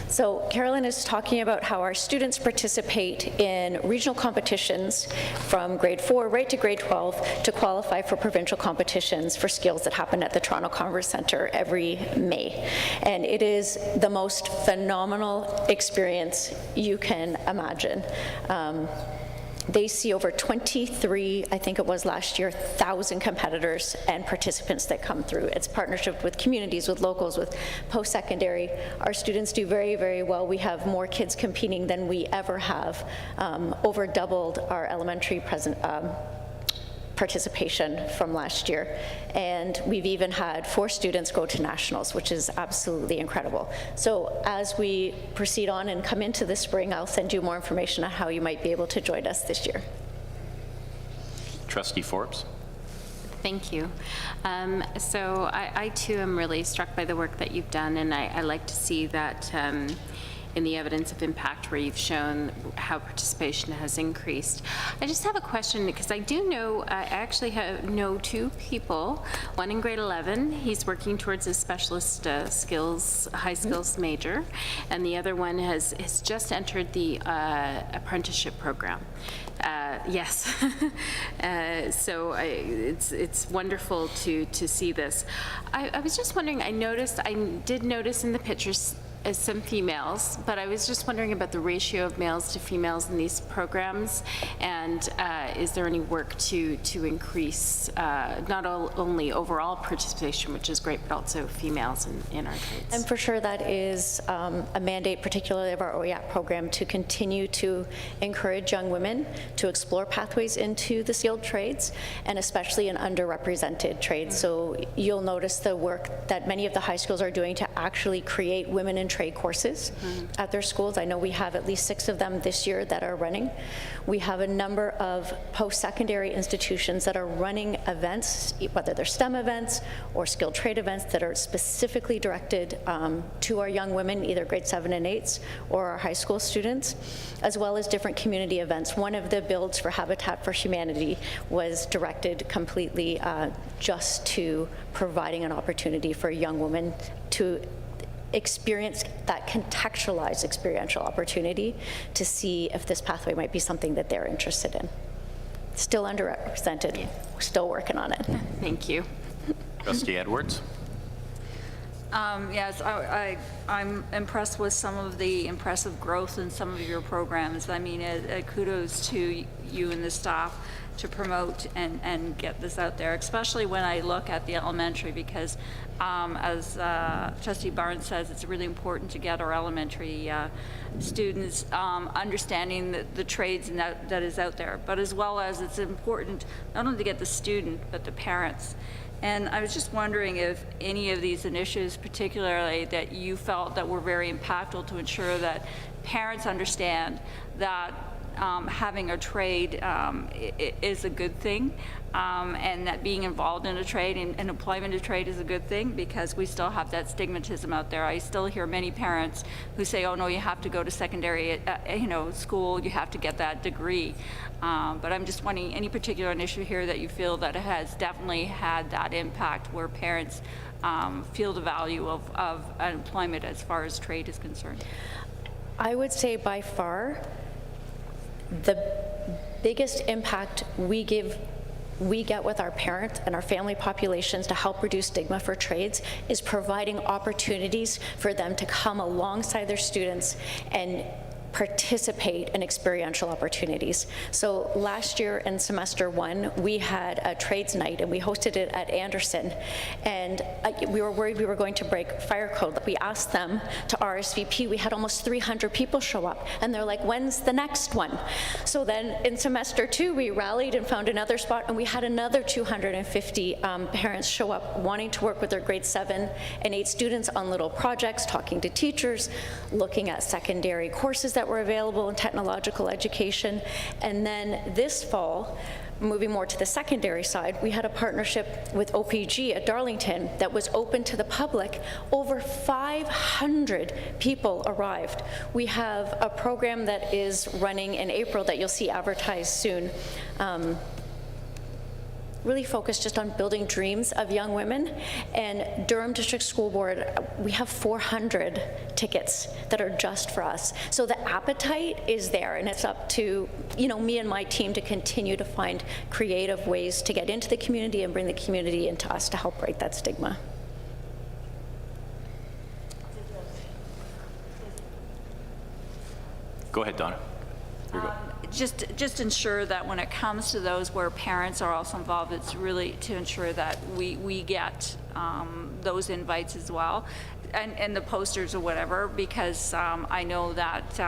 So Carolyn is talking about how our students participate in regional competitions from grade 4 right to grade 12 to qualify for provincial competitions for skills that happen at the Toronto Congress Centre every May. And it is the most phenomenal experience you can imagine. They see over 23, I think it was last year, 1,000 competitors and participants that come through. It's partnership with communities, with locals, with post-secondary. Our students do very, very well. We have more kids competing than we ever have, over doubled our elementary participation from last year. And we've even had 4 students go to nationals, which is absolutely incredible. So as we proceed on and come into the spring, I'll send you more information on how you might be able to join us this year. Trustee Forbes. Thank you. So I too am really struck by the work that you've done, and I like to see that in the evidence of impact where you've shown how participation has increased. I just have a question, because I do know, I actually know 2 people, one in grade 11, he's working towards a specialist skills, high skills major, and the other one has just entered the apprenticeship program. Yes. So it's wonderful to see this. I was just wondering, I did notice in the pictures some females, but I was just wondering about the ratio of males to females in these programs, and is there any work to increase not only overall participation, which is great, but also females in our trades? And for sure, that is a mandate, particularly of our OEAC program, to continue to encourage young women to explore pathways into the skilled trades, and especially in underrepresented trades. So you'll notice the work that many of the high schools are doing to actually create women in trade courses at their schools. I know we have at least 6 of them this year that are running. We have a number of post-secondary institutions that are running events, whether they're STEM events or skilled trade events, that are specifically directed to our young women, either grade 7 and 8s or our high school students, as well as different community events. One of the builds for Habitat for Humanity was directed completely just to providing an opportunity for young women to experience that contextualized experiential opportunity to see if this pathway might be something that they're interested in. Still underrepresented, we're still working on it. Thank you. Trustee Edwards? Yes, I'm impressed with some of the impressive growth in some of your programs. I mean, kudos to you and the staff to promote and get this out there, especially when I look at the elementary, because as Trustee Barnes says, it's really important to get our elementary students understanding the trades and that is out there, but as well as it's important not only to get the student, but the parents. And I was just wondering if any of these initiatives, particularly that you felt that were very impactful to ensure that parents understand that having a trade is a good thing, and that being involved in a trade and employment of trade is a good thing, because we still have that stigmatism out there. I still hear many parents who say, oh no, you have to go to secondary school, you have to get that degree. But I'm just wondering, any particular initiative here that you feel that has definitely had that impact where parents feel the value of employment as far as trade is concerned? I would say by far the biggest impact we get with our parents and our family populations to help reduce stigma for trades is providing opportunities for them to come alongside their students and participate in experiential opportunities. So last year in semester 1, we had a trades night and we hosted it at Anderson, and we were worried we were going to break fire code. We asked them to RSVP. We had almost 300 people show up, and they're like, when's the next one? So then in semester 2, we rallied and found another spot, and we had another 250 parents show up wanting to work with their grade 7 and 8 students on little projects, talking to teachers, looking at secondary courses that were available in technological education. And then this fall, moving more to the secondary side, we had a partnership with OPG at Darlington that was open to the public. Over 500 people arrived. We have a program that is running in April that you'll see advertised soon, really focused just on building dreams of young women. And Durham District School Board, we have 400 tickets that are just for us. So the appetite is there, and it's up to me and my team to continue to find creative ways to get into the community and bring the community into us to help break that stigma. Go ahead, Donna. Here you go. Just ensure that when it comes to those where parents are also involved, it's really to ensure that we get those invites as well, and the posters or whatever, because I know that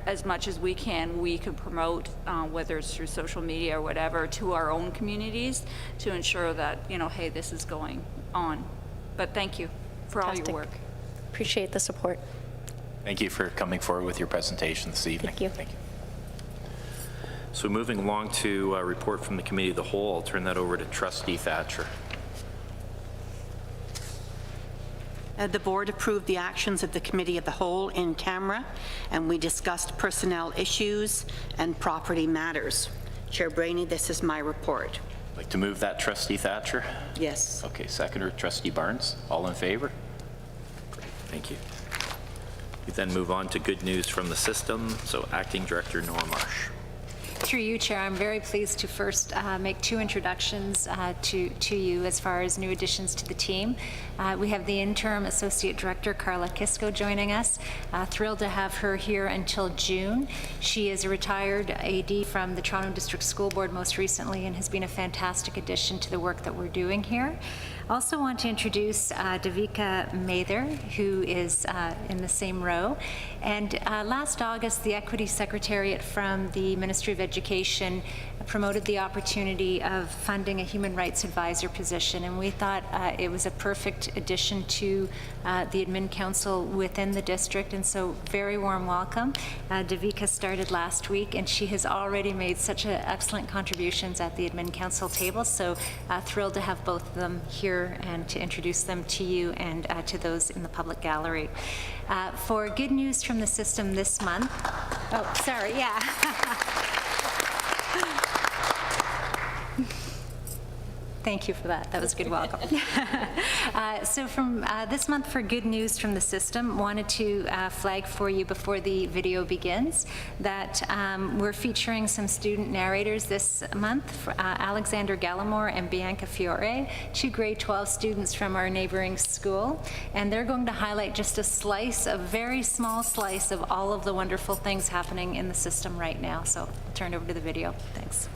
as much as we can promote, whether it's through social media or whatever, to our own communities to ensure that, hey, this is going on. But thank you for Fantastic. all your work. Appreciate the support. Thank you for coming forward with your presentation this evening. Thank you. Thank you. So moving along to a report from the Committee of the Whole, I'll turn that over to Trustee Thatcher. The board approved the actions of the Committee of the Whole in camera, and we discussed personnel issues and property matters. Chair Brainey, this is my report. I'd like to move that, Trustee Thatcher. Yes. Okay, seconder, Trustee Barnes. All in favor? Great, thank you. We then move on to good news from the system. So Acting Director Noah Marsh. Through you, Chair, I'm very pleased to first make two introductions to you as far as new additions to the team. We have the interim Associate Director, Carla Kisko, joining us. Thrilled to have her here until June. She is a retired AD from the Toronto District School Board most recently and has been a fantastic addition to the work that we're doing here. Also want to introduce Devika Mather, who is in the same row. And last August, the Equity Secretariat from the Ministry of Education promoted the opportunity of funding a human rights advisor position, and we thought it was a perfect addition to the Admin Council within the district, and so very warm welcome. Devika started last week, and she has already made such excellent contributions at the Admin Council table, so thrilled to have both of them here and to introduce them to you and to those in the public gallery. For good news from the system this month, oh, sorry, yeah. Thank you for that. That was a good welcome. So from this month, for good news from the system, wanted to flag for you before the video begins that we're featuring some student narrators this month, Alexander Gallimore and Bianca Fiore, two grade 12 students from our neighboring school, and they're going to highlight just a slice, a very small slice of all of the wonderful things happening in the system right now. So I'll turn it over to the video. Thanks.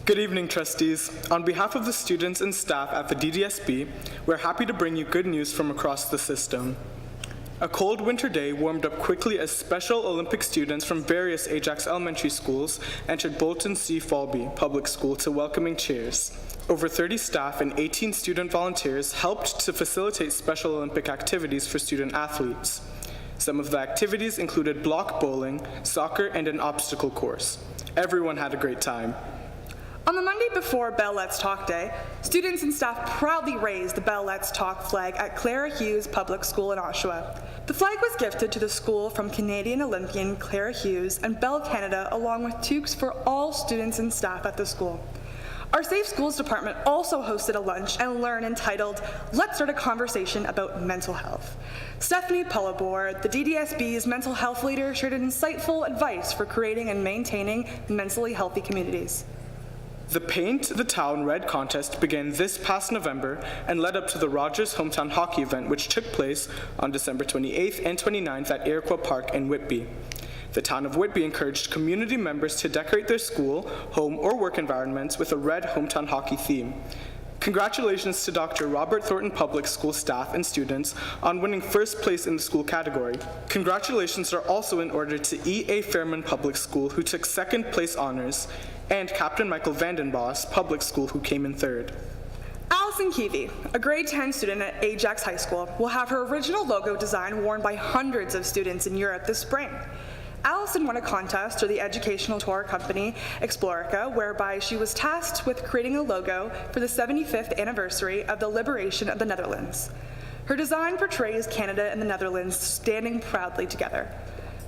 Good evening, trustees. On behalf of the students and staff at the DDSB, we're happy to bring you good news from across the system. A cold winter day warmed up quickly as Special Olympic students from various Ajax elementary schools entered Bolton C. Falby Public School to welcoming cheers. Over 30 staff and 18 student volunteers helped to facilitate Special Olympic activities for student athletes. Some of the activities included block bowling, soccer, and an obstacle course. Everyone had a great time. On the Monday before Bell Let's Talk Day, students and staff proudly raised the Bell Let's Talk flag at Clara Hughes Public School in Oshawa. The flag was gifted to the school from Canadian Olympian Clara Hughes and Bell Canada, along with toques for all students and staff at the school. Our Safe Schools Department also hosted a lunch and learn entitled, Let's Start a Conversation About Mental Health. Stephanie Pullabor, the DDSB's mental health leader, shared insightful advice for creating and maintaining mentally healthy communities. The Paint the Town Red contest began this past November and led up to the Rogers Hometown Hockey event, which took place on December 28th and 29th at Iroquois Park in Whitby. The town of Whitby encouraged community members to decorate their school, home, or work environments with a red hometown hockey theme. Congratulations to Dr. Robert Thornton Public School staff and students on winning first place in the school category. Congratulations are also in order to E.A. Fairman Public School, who took second place honors, and Captain Michael Vandenbos Public School, who came in third. Allison Keevy, a grade 10 student at Ajax High School, will have her original logo design worn by hundreds of students in Europe this spring. Allison won a contest through the educational tour company Explorica, whereby she was tasked with creating a logo for the 75th anniversary of the liberation of the Netherlands. Her design portrays Canada and the Netherlands standing proudly together.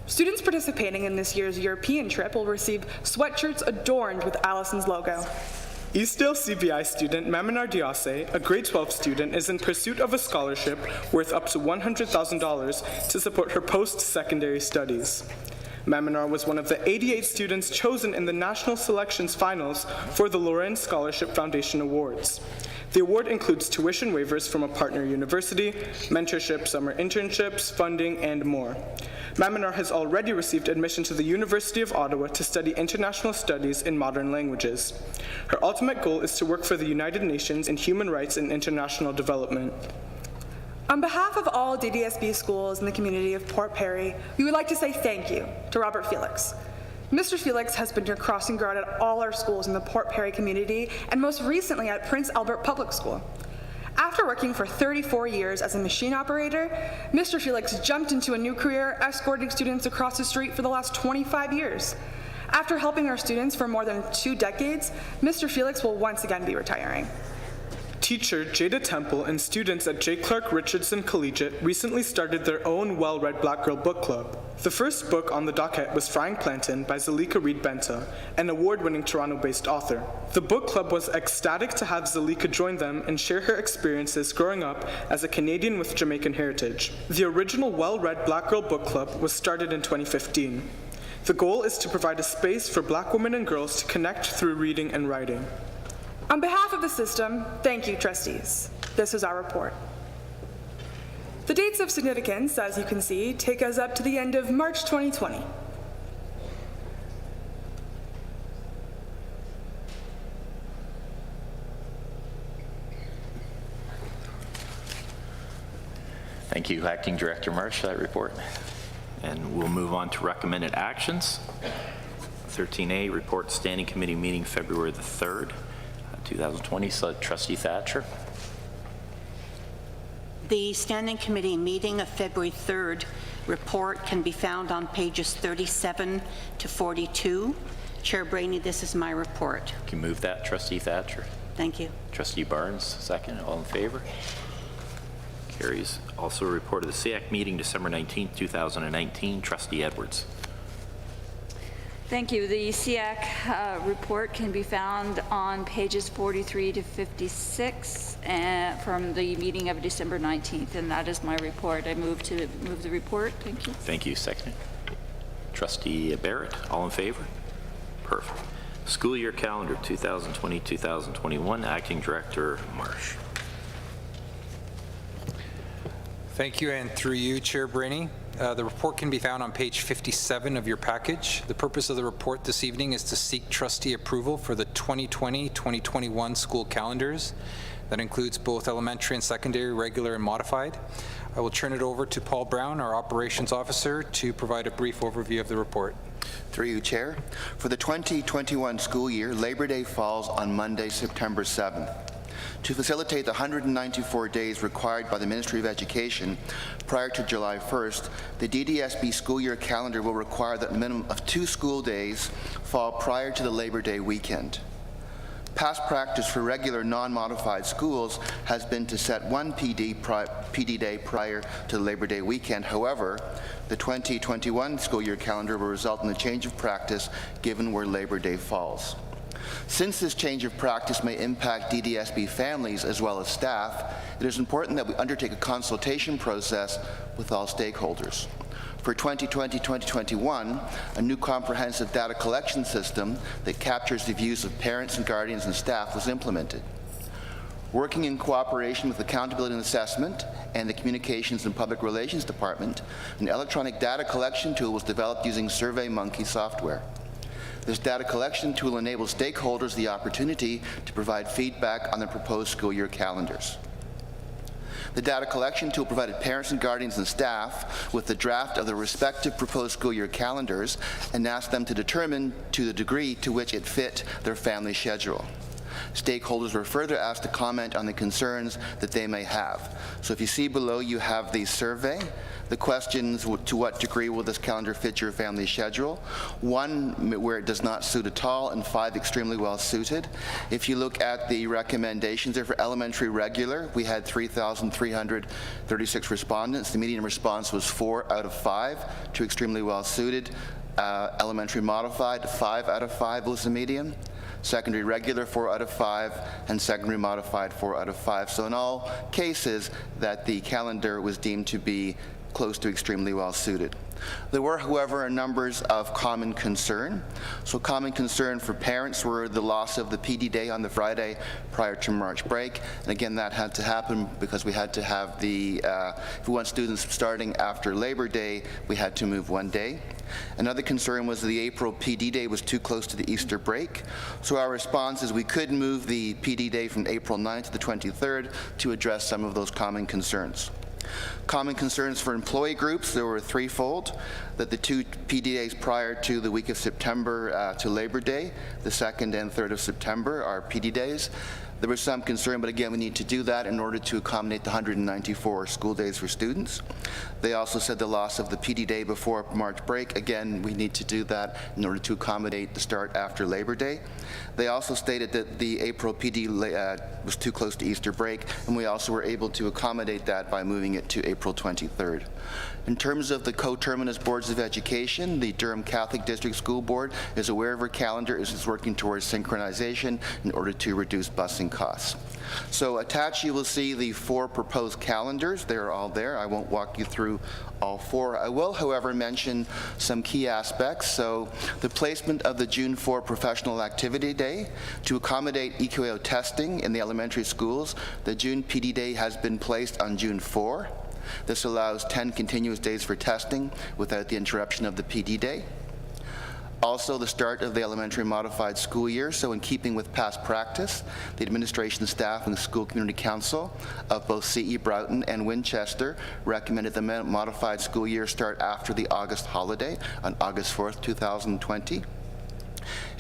Students participating in this year's European trip will receive sweatshirts adorned with Allison's logo. Eastdale CBI student Maminar Diase, a grade 12 student, is in pursuit of a scholarship worth up to $100,000 to support her post-secondary studies. Maminar was one of the 88 students chosen in the National Selections Finals for the Loren Scholarship Foundation Awards. The award includes tuition waivers from a partner university, mentorship, summer internships, funding, and more. Maminar has already received admission to the University of Ottawa to study international studies in modern languages. Her ultimate goal is to work for the United Nations in human rights and international development. On behalf of all DDSB schools in the community of Port Perry, we would like to say thank you to Robert Felix. Mr. Felix has been your crossing guard at all our schools in the Port Perry community, and most recently at Prince Albert Public School. After working for 34 years as a machine operator, Mr. Felix jumped into a new career escorting students across the street for the last 25 years. After helping our students for more than 2 decades, Mr. Felix will once again be retiring. Teacher Jada Temple and students at J. Clark Richardson Collegiate recently started their own well-read Black Girl Book Club. The first book on the docket was Frying Plantain by Zalika Reed-Benta, an award-winning Toronto-based author. The book club was ecstatic to have Zalika join them and share her experiences growing up as a Canadian with Jamaican heritage. The original well-read Black Girl Book Club was started in 2015. The goal is to provide a space for Black women and girls to connect through reading and writing. On behalf of the system, thank you, trustees. This is our report. The dates of significance, as you can see, take us up to the end of March 2020. Thank you, Acting Director Marsh, for that report. And we'll move on to recommended actions. 13A, report standing committee meeting February the 3rd. 2020, so Trustee Thatcher. The Standing Committee meeting of February 3rd report can be found on pages 37 to 42. Chair Brainey, this is my report. Can you move that, Trustee Thatcher? Thank you. Trustee Barnes, second. All in favor? Carries. Also a report of the SEAC meeting December 19th, 2019. Trustee Edwards. Thank you. The SEAC report can be found on pages 43 to 56 from the meeting of December 19th, and that is my report. I move the report. Thank you. Thank you. Second. Trustee Barrett, all in favor? Perfect. School year calendar 2020-2021, Acting Director Marsh. Thank you, and through you, Chair Brainey. The report can be found on page 57 of your package. The purpose of the report this evening is to seek trustee approval for the 2020-2021 school calendars. That includes both elementary and secondary, regular and modified. I will turn it over to Paul Brown, our operations officer, to provide a brief overview of the report. Through you, Chair. For the 2021 school year, Labor Day falls on Monday, September 7th. To facilitate the 194 days required by the Ministry of Education prior to July 1st, the DDSB school year calendar will require that a minimum of 2 school days fall prior to the Labor Day weekend. Past practice for regular non-modified schools has been to set one PD day prior to the Labor Day weekend. However, the 2021 school year calendar will result in a change of practice given where Labor Day falls. Since this change of practice may impact DDSB families as well as staff, it is important that we undertake a consultation process with all stakeholders. For 2020-2021, a new comprehensive data collection system that captures the views of parents and guardians and staff was implemented. Working in cooperation with Accountability and Assessment and the Communications and Public Relations Department, an electronic data collection tool was developed using SurveyMonkey software. This data collection tool enables stakeholders the opportunity to provide feedback on the proposed school year calendars. The data collection tool provided parents and guardians and staff with the draft of the respective proposed school year calendars and asked them to determine to the degree to which it fit their family schedule. Stakeholders were further asked to comment on the concerns that they may have. So if you see below, you have the survey. The questions: to what degree will this calendar fit your family schedule? 1, where it does not suit at all, and 5, extremely well suited. If you look at the recommendations there for elementary regular, we had 3,336 respondents. The median response was 4 out of 5 to extremely well suited. Elementary modified, 5 out of 5 was the median. Secondary regular, 4 out of 5, and secondary modified, 4 out of 5. So in all cases, that the calendar was deemed to be close to extremely well suited. There were, however, numbers of common concern. So common concern for parents were the loss of the PD day on the Friday prior to March break. And again, that had to happen because we had to have the, if we want students starting after Labor Day, we had to move 1 day. Another concern was the April PD day was too close to the Easter break. So our response is we could move the PD day from April 9th to the 23rd to address some of those common concerns. Common concerns for employee groups, there were threefold: that the 2 PD days prior to the week of September to Labor Day, the 2nd and 3rd of September are PD days, There was some concern, but again, we need to do that in order to accommodate the 194 school days for students. They also said the loss of the PD day before March break. Again, we need to do that in order to accommodate the start after Labor Day. They also stated that the April PD was too close to Easter break, and we also were able to accommodate that by moving it to April 23rd. In terms of the coterminous boards of education, the Durham Catholic District School Board is aware of her calendar, is working towards synchronization in order to reduce busing costs. So attached you will see the 4 proposed calendars. They're all there. I won't walk you through all 4. I will, however, mention some key aspects. So the placement of the June 4 Professional Activity Day to accommodate EQAO testing in the elementary schools. The June PD Day has been placed on June 4. This allows 10 continuous days for testing without the interruption of the PD Day. Also, the start of the elementary modified school year, so in keeping with past practice, the administration staff and the school community council of both CE Broughton and Winchester recommended the modified school year start after the August holiday on August 4th, 2020.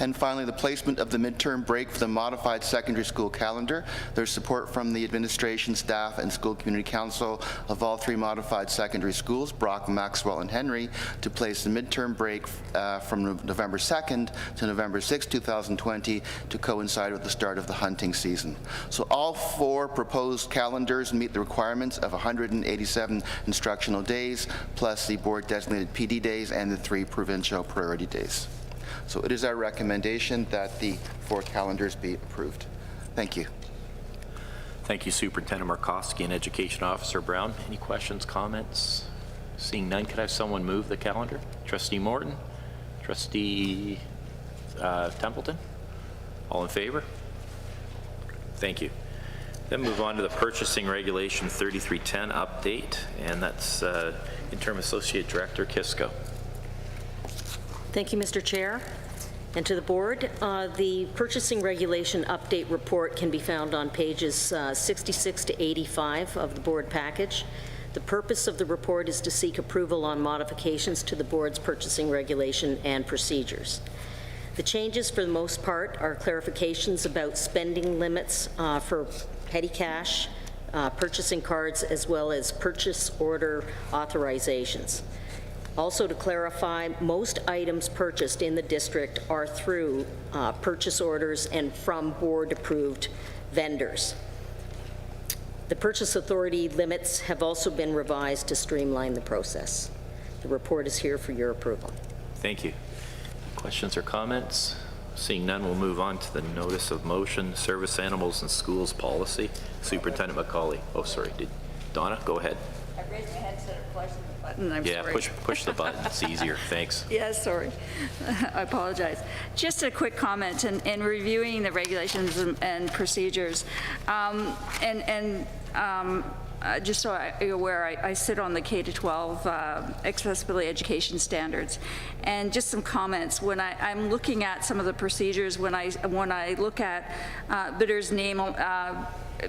And finally, the placement of the midterm break for the modified secondary school calendar. There's support from the administration, staff, and school community council of all 3 modified secondary schools, Brock, Maxwell, and Henry, to place the midterm break from November 2nd to November 6th, 2020 to coincide with the start of the hunting season. So all 4 proposed calendars meet the requirements of 187 instructional days, plus the board designated PD days and the 3 provincial priority days. So it is our recommendation that the 4 calendars be approved. Thank you. Thank you, Superintendent Markowski and Education Officer Brown. Any questions, comments? Seeing none, could I have someone move the calendar? Trustee Morton? Trustee Templeton? All in favor? Thank you. Then move on to the Purchasing Regulation 3310 update, and that's Interim Associate Director Kisko. Thank you, Mr. Chair. And to the board, the Purchasing Regulation Update Report can be found on pages 66 to 85 of the board package. The purpose of the report is to seek approval on modifications to the board's purchasing regulation and procedures. The changes, for the most part, are clarifications about spending limits for petty cash, purchasing cards, as well as purchase order authorizations. Also, to clarify, most items purchased in the district are through purchase orders and from board-approved vendors. The purchase authority limits have also been revised to streamline the process. The report is here for your approval. Thank you. Questions or comments? Seeing none, we'll move on to the Notice of Motion, Service Animals in Schools Policy. Superintendent McCauley. Oh, sorry. Donna, go ahead. I raised my hand instead of pushing the button. I'm yeah, sorry. push the button. It's easier. Thanks. Yeah, sorry. I apologize. Just a quick comment in reviewing the regulations and procedures, just so you're aware, I sit on the K-12 accessibility education standards, and just some comments. When I'm looking at some of the procedures, when I look at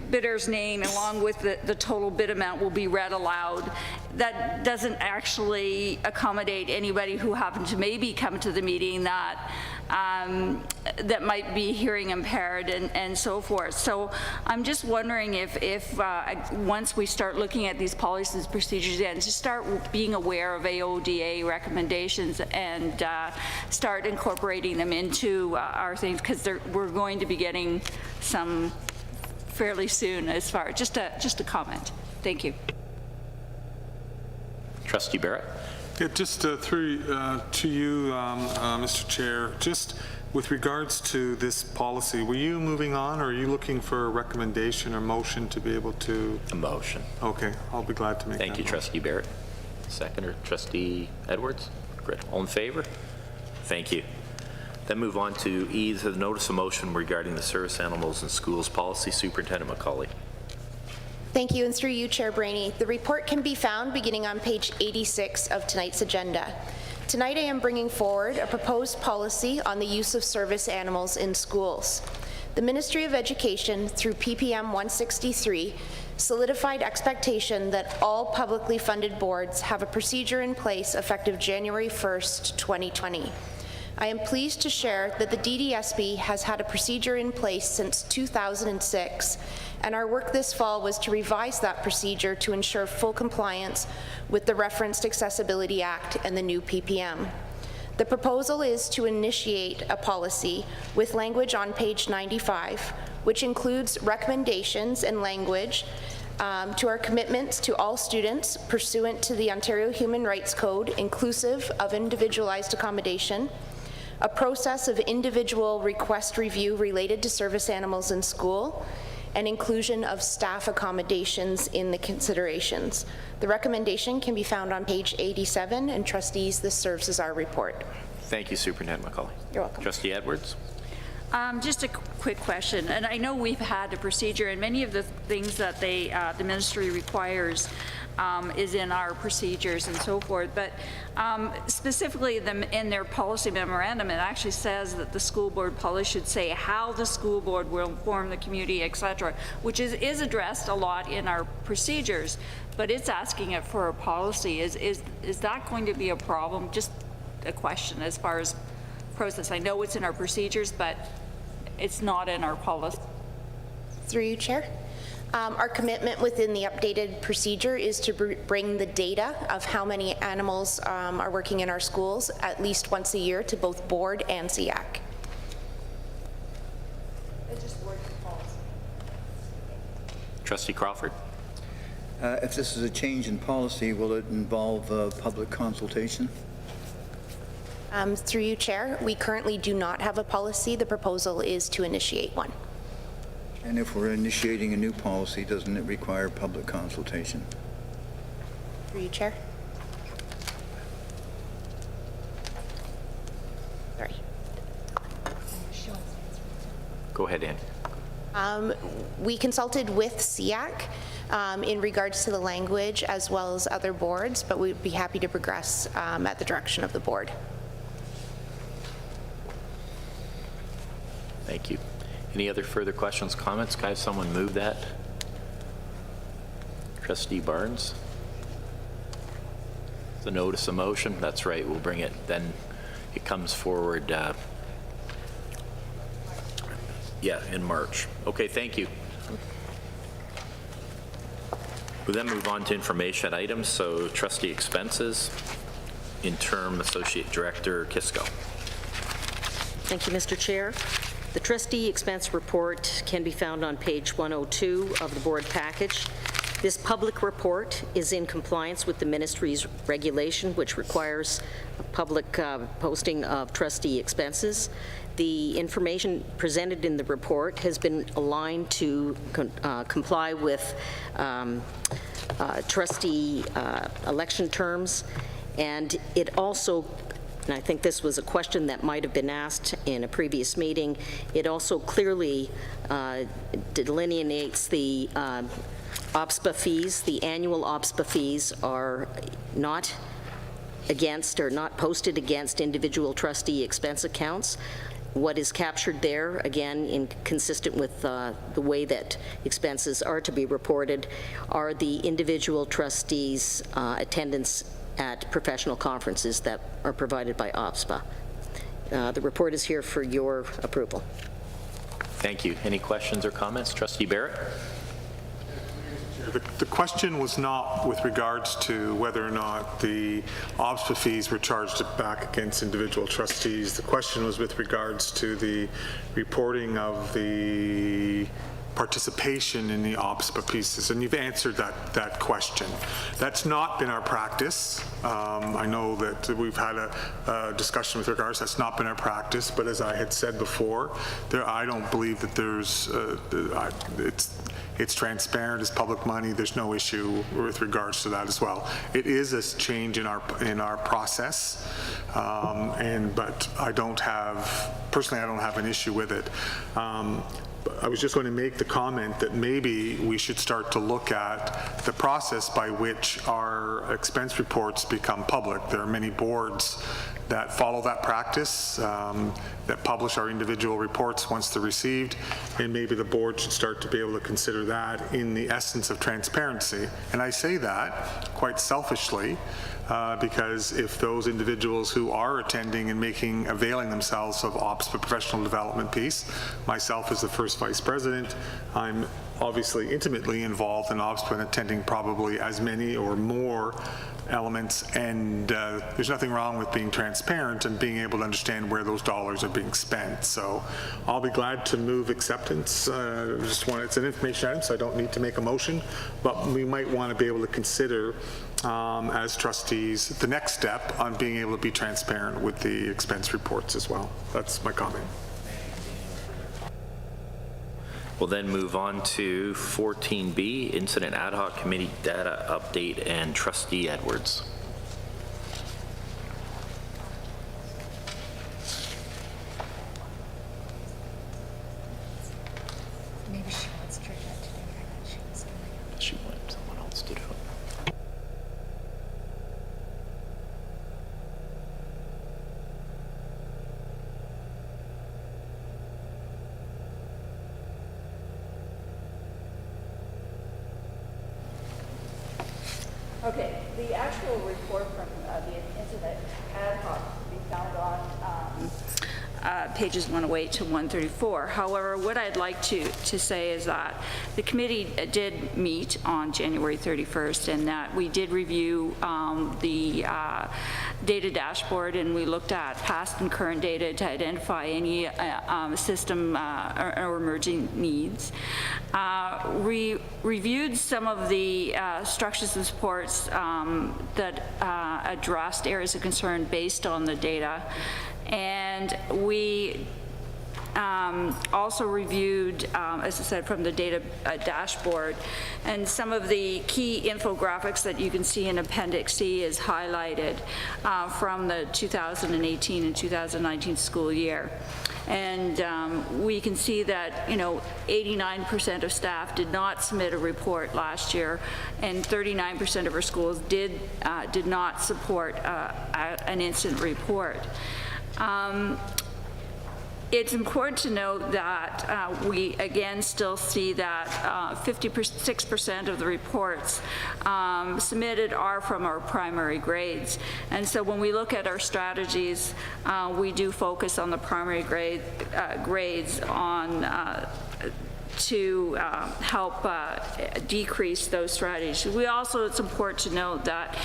bidder's name along with the total bid amount will be read aloud. That doesn't actually accommodate anybody who happened to maybe come to the meeting that that might be hearing impaired and so forth. So I'm just wondering if once we start looking at these policies, procedures, and just start being aware of AODA recommendations and start incorporating them into our things, because we're going to be getting some fairly soon. As far just a comment. Thank you. Trustee Barrett. Yeah, just through to you, Mr. Chair, just with regards to this policy, were you moving on, or are you looking for a recommendation or motion to be able to? A motion. Okay, I'll be glad to make that. Thank you, Trustee Barrett. Seconder, Trustee Edwards. Great. All in favor? Thank you. Then move on to E, the Notice of Motion regarding the Service Animals in Schools Policy. Superintendent McCauley. Thank you, and through you, Chair Brainy. The report can be found beginning on page 86 of tonight's agenda. Tonight I am bringing forward a proposed policy on the use of service animals in schools. The Ministry of Education, through PPM 163, solidified expectation that all publicly funded boards have a procedure in place effective January 1st, 2020. I am pleased to share that the DDSB has had a procedure in place since 2006, and our work this fall was to revise that procedure to ensure full compliance with the Referenced Accessibility Act and the new PPM. The proposal is to initiate a policy with language on page 95, which includes recommendations and language to our commitments to all students pursuant to the Ontario Human Rights Code, inclusive of individualized accommodation, a process of individual request review related to service animals in school, and inclusion of staff accommodations in the considerations. The recommendation can be found on page 87, and trustees, this serves as our report. Thank you, Superintendent McCauley. You're welcome. Trustee Edwards. Just a quick question, and I know we've had a procedure, and many of the things that the ministry requires is in our procedures and so forth, but specifically in their policy memorandum, it actually says that the school board policy should say how the school board will inform the community, etc., which is addressed a lot in our procedures, but it's asking it for a policy. Is that going to be a problem? Just a question as far as process. I know it's in our procedures, but it's not in our policy. Through you, Chair. Our commitment within the updated procedure is to bring the data of how many animals are working in our schools at least once a year to both board and SEAC. Trustee Crawford. If this is a change in policy, will it involve public consultation? Through you, Chair, we currently do not have a policy. The proposal is to initiate one. And if we're initiating a new policy, doesn't it require public consultation? Through you, Chair. Sorry. Go ahead, Andy. We consulted with SEAC in regards to the language as well as other boards, but we'd be happy to progress at the direction of the board. Thank you. Any other further questions, comments? Can I have someone move that? Trustee Barnes. The notice of motion, that's right, we'll bring it, then it comes forward, in March. Okay, thank you. We'll then move on to information items. So trustee expenses, interim associate director Kisko. Thank you, Mr. Chair. The trustee expense report can be found on page 102 of the board package. This public report is in compliance with the ministry's regulation, which requires public posting of trustee expenses. The information presented in the report has been aligned to comply with trustee election terms, and it also, and I think this was a question that might have been asked in a previous meeting, it also clearly delineates the OPSPA fees. The annual OPSPA fees are not against or not posted against individual trustee expense accounts. What is captured there, again, consistent with the way that expenses are to be reported, are the individual trustees' attendance at professional conferences that are provided by OPSPA. The report is here for your approval. Thank you. Any questions or comments? Trustee Barrett? The question was not with regards to whether or not the OPSPA fees were charged back against individual trustees. The question was with regards to the reporting of the participation in the OPSPA pieces, and you've answered that question. That's not been our practice. I know that we've had a discussion with regards, that's not been our practice, but as I had said before, I don't believe that there's, it's transparent, it's public money, there's no issue with regards to that as well. It is a change in our process, but I don't have, personally I don't have an issue with it. I was just going to make the comment that maybe we should start to look at the process by which our expense reports become public. There are many boards that follow that practice, that publish our individual reports once they're received, and maybe the board should start to be able to consider that in the essence of transparency. And I say that quite selfishly because if those individuals who are attending and availing themselves of OPSPA professional development piece, myself as the first vice president, I'm obviously intimately involved in OPSPA and attending probably as many or more elements, and there's nothing wrong with being transparent and being able to understand where those dollars are being spent. So I'll be glad to move acceptance. It's an information item, so I don't need to make a motion, but we might want to be able to consider as trustees the next step on being able to be transparent with the expense reports as well. That's my comment. We'll then move on to 14B, Incident Ad Hoc Committee Data Update, and Trustee Edwards. Maybe she wants Tricia to do that. She was doing it. She wanted someone else to do it. Okay, the actual report from the Incident Ad Hoc can be found on pages 108 to 134. However, what I'd like to say is that the committee did meet on January 31st, and that we did review the data dashboard, and we looked at past and current data to identify any system or emerging needs. We reviewed some of the structures and supports that addressed areas of concern based on the data, and we also reviewed, as I said, from the data dashboard, and some of the key infographics that you can see in Appendix C is highlighted from the 2018 and 2019 school year. And we can see that, 89% of staff did not submit a report last year, and 39% of our schools did not support an incident report. It's important to note that we again still see that 56% of the reports submitted are from our primary grades. And so when we look at our strategies, we do focus on the primary grades to help decrease those strategies. We also, it's important to note that,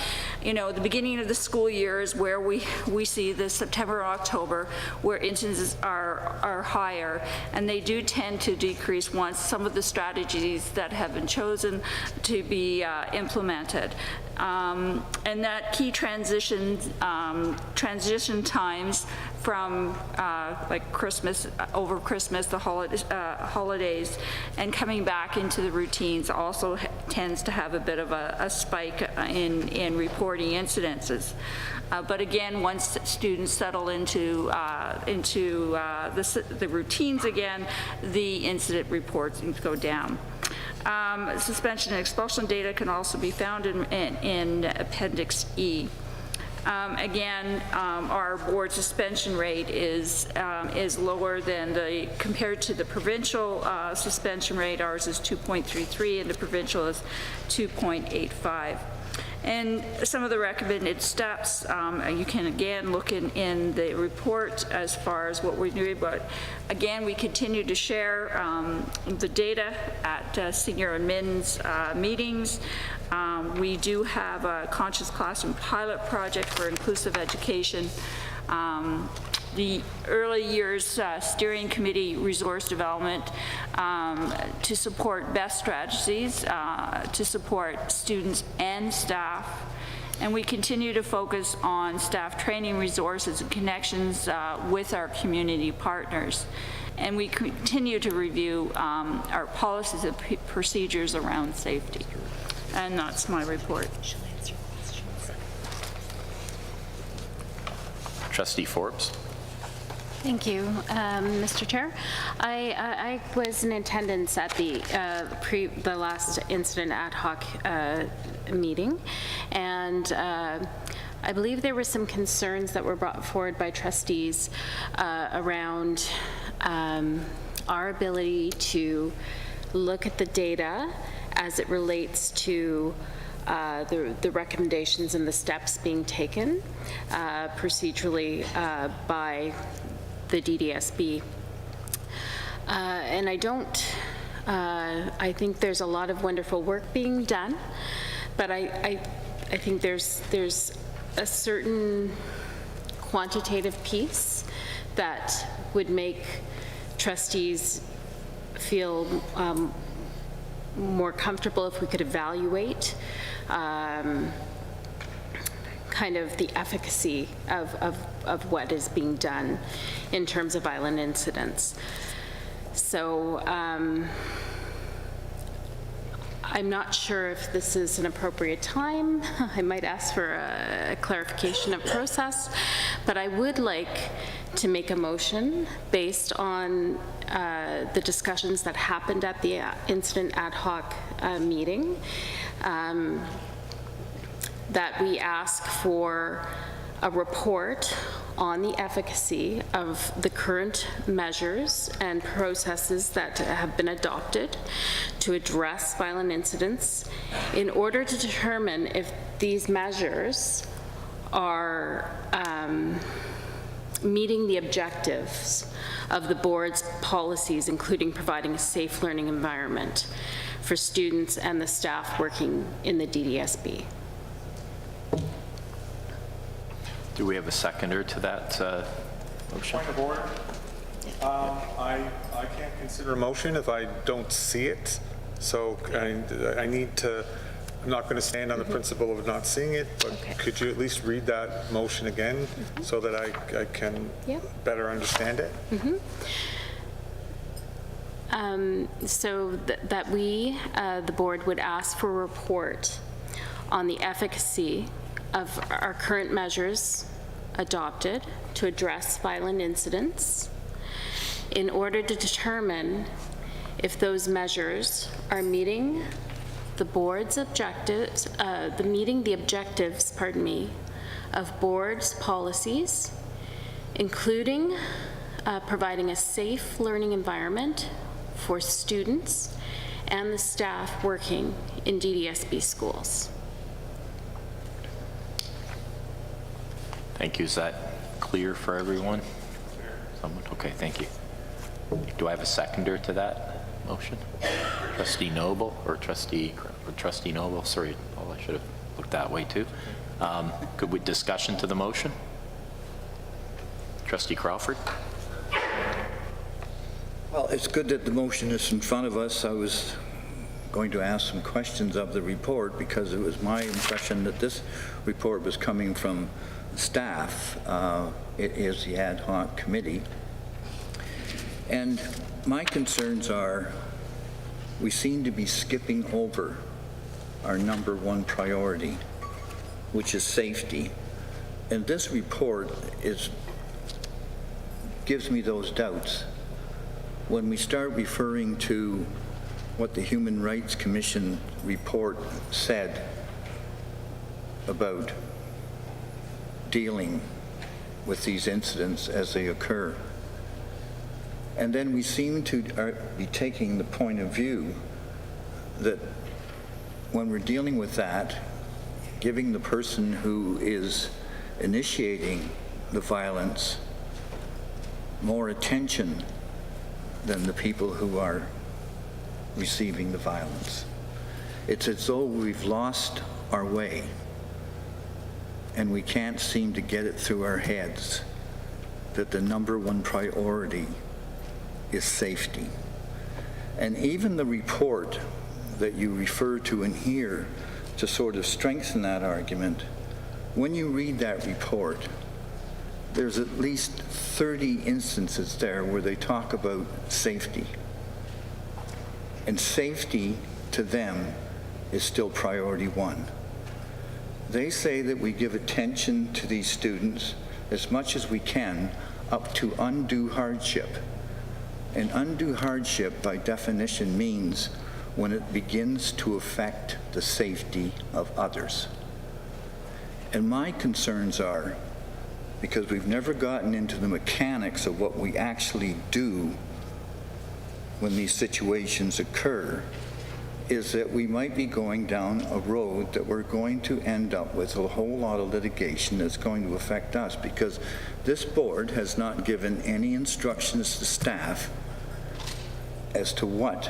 the beginning of the school year is where we see the September, October, where incidences are higher, and they do tend to decrease once some of the strategies that have been chosen to be implemented. And that key transition times from like Christmas, over Christmas, the holidays, and coming back into the routines also tends to have a bit of a spike in reporting incidences. But again, once students settle into the routines again, the incident reports go down. Suspension and expulsion data can also be found in Appendix E. Again, our board suspension rate is lower than compared to the provincial suspension rate. Ours is 2.33 and the provincial is 2.85. And some of the recommended steps, you can again look in the report as far as what we're doing, but again, we continue to share the data at senior admins meetings. We do have a Conscious Classroom pilot project for inclusive education. The early years steering committee resource development to support best strategies, to support students and staff. And we continue to focus on staff training resources and connections with our community partners. And we continue to review our policies and procedures around safety. And that's my report. Trustee Forbes. Thank you, Mr. Chair. I was in attendance at the last incident ad hoc meeting, and I believe there were some concerns that were brought forward by trustees around our ability to look at the data as it relates to the recommendations and the steps being taken procedurally by the DDSB. And I think there's a lot of wonderful work being done, but I think there's a certain quantitative piece that would make trustees feel more comfortable if we could evaluate kind of the efficacy of what is being done in terms of violent incidents. So I'm not sure if this is an appropriate time. I might ask for a clarification of process, but I would like to make a motion based on the discussions that happened at the incident ad hoc meeting, that we ask for a report on the efficacy of the current measures and processes that have been adopted to address violent incidents in order to determine if these measures are meeting the objectives of the board's policies, including providing a safe learning environment for students and the staff working in the DDSB. Do we have a seconder to that motion? Point of order. I can't consider a motion if I don't see it. So I need to, I'm not going to stand on the principle of not seeing it, but could you at least read that motion again so that I can better understand it? So that we, the board, would ask for a report on the efficacy of our current measures adopted to address violent incidents in order to determine if those measures are meeting the board's objectives, meeting the objectives, pardon me, of board's policies, including providing a safe learning environment for students and the staff working in DDSB schools. Thank you. Is that clear for everyone? Someone? Okay, thank you. Do I have a seconder to that motion? Trustee Noble or Trustee Noble? Sorry, Paul, I should have looked that way too. Could we discussion to the motion? Trustee Crawford? Well, it's good that the motion is in front of us. I was going to ask some questions of the report because it was my impression that this report was coming from staff. It is the ad hoc committee. And my concerns are we seem to be skipping over our number one priority, which is safety. And this report gives me those doubts. When we start referring to what the Human Rights Commission report said about dealing with these incidents as they occur. And then we seem to be taking the point of view that when we're dealing with that, giving the person who is initiating the violence more attention than the people who are receiving the violence. It's as though we've lost our way and we can't seem to get it through our heads that the number one priority is safety. And even the report that you refer to in here to sort of strengthen that argument, when you read that report, there's at least 30 instances there where they talk about safety. And safety to them is still priority one. They say that we give attention to these students as much as we can up to undue hardship. And undue hardship, by definition, means when it begins to affect the safety of others. And my concerns are, because we've never gotten into the mechanics of what we actually do when these situations occur, is that we might be going down a road that we're going to end up with a whole lot of litigation that's going to affect us, because this board has not given any instructions to staff as to what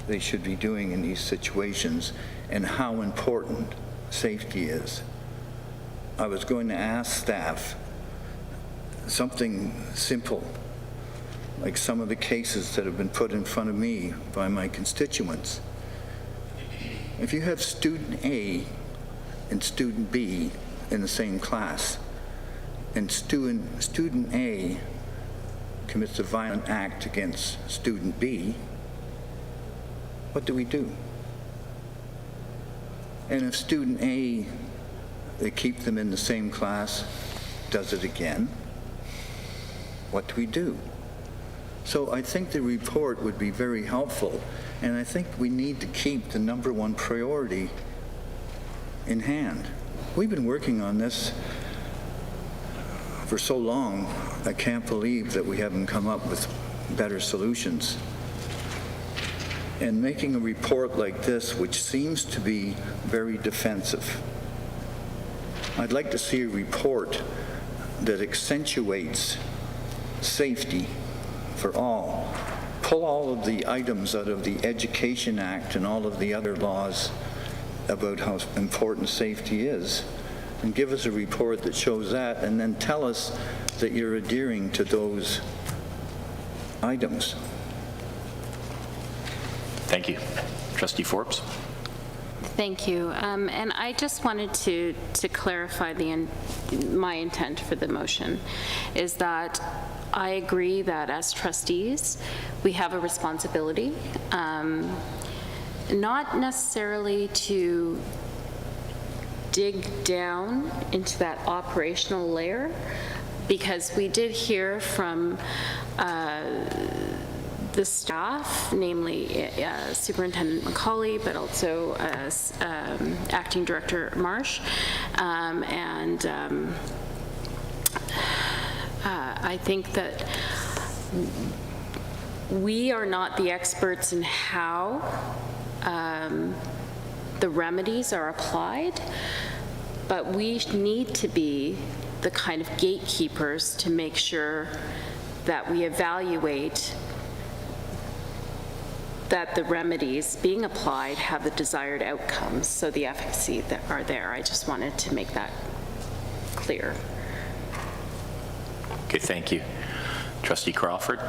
they should be doing in these situations and how important safety is. I was going to ask staff something simple, like some of the cases that have been put in front of me by my constituents. If you have student A and student B in the same class, and student A commits a violent act against student B, what do we do? And if student A, they keep them in the same class, does it again, what do we do? So I think the report would be very helpful, and I think we need to keep the #1 priority in hand. We've been working on this for so long, I can't believe that we haven't come up with better solutions. And making a report like this, which seems to be very defensive, I'd like to see a report that accentuates safety for all. Pull all of the items out of the Education Act and all of the other laws about how important safety is, and give us a report that shows that, and then tell us that you're adhering to those items. Thank you. Trustee Forbes. Thank you. And I just wanted to clarify my intent for the motion is that I agree that as trustees, we have a responsibility, not necessarily to dig down into that operational layer, because we did hear from the staff, namely Superintendent McCauley, but also Acting Director Marsh, I think that we are not the experts in how the remedies are applied, but we need to be the kind of gatekeepers to make sure that we evaluate that the remedies being applied have the desired outcomes, so the efficacy that are there. I just wanted to make that clear. Okay, thank you. Trustee Crawford.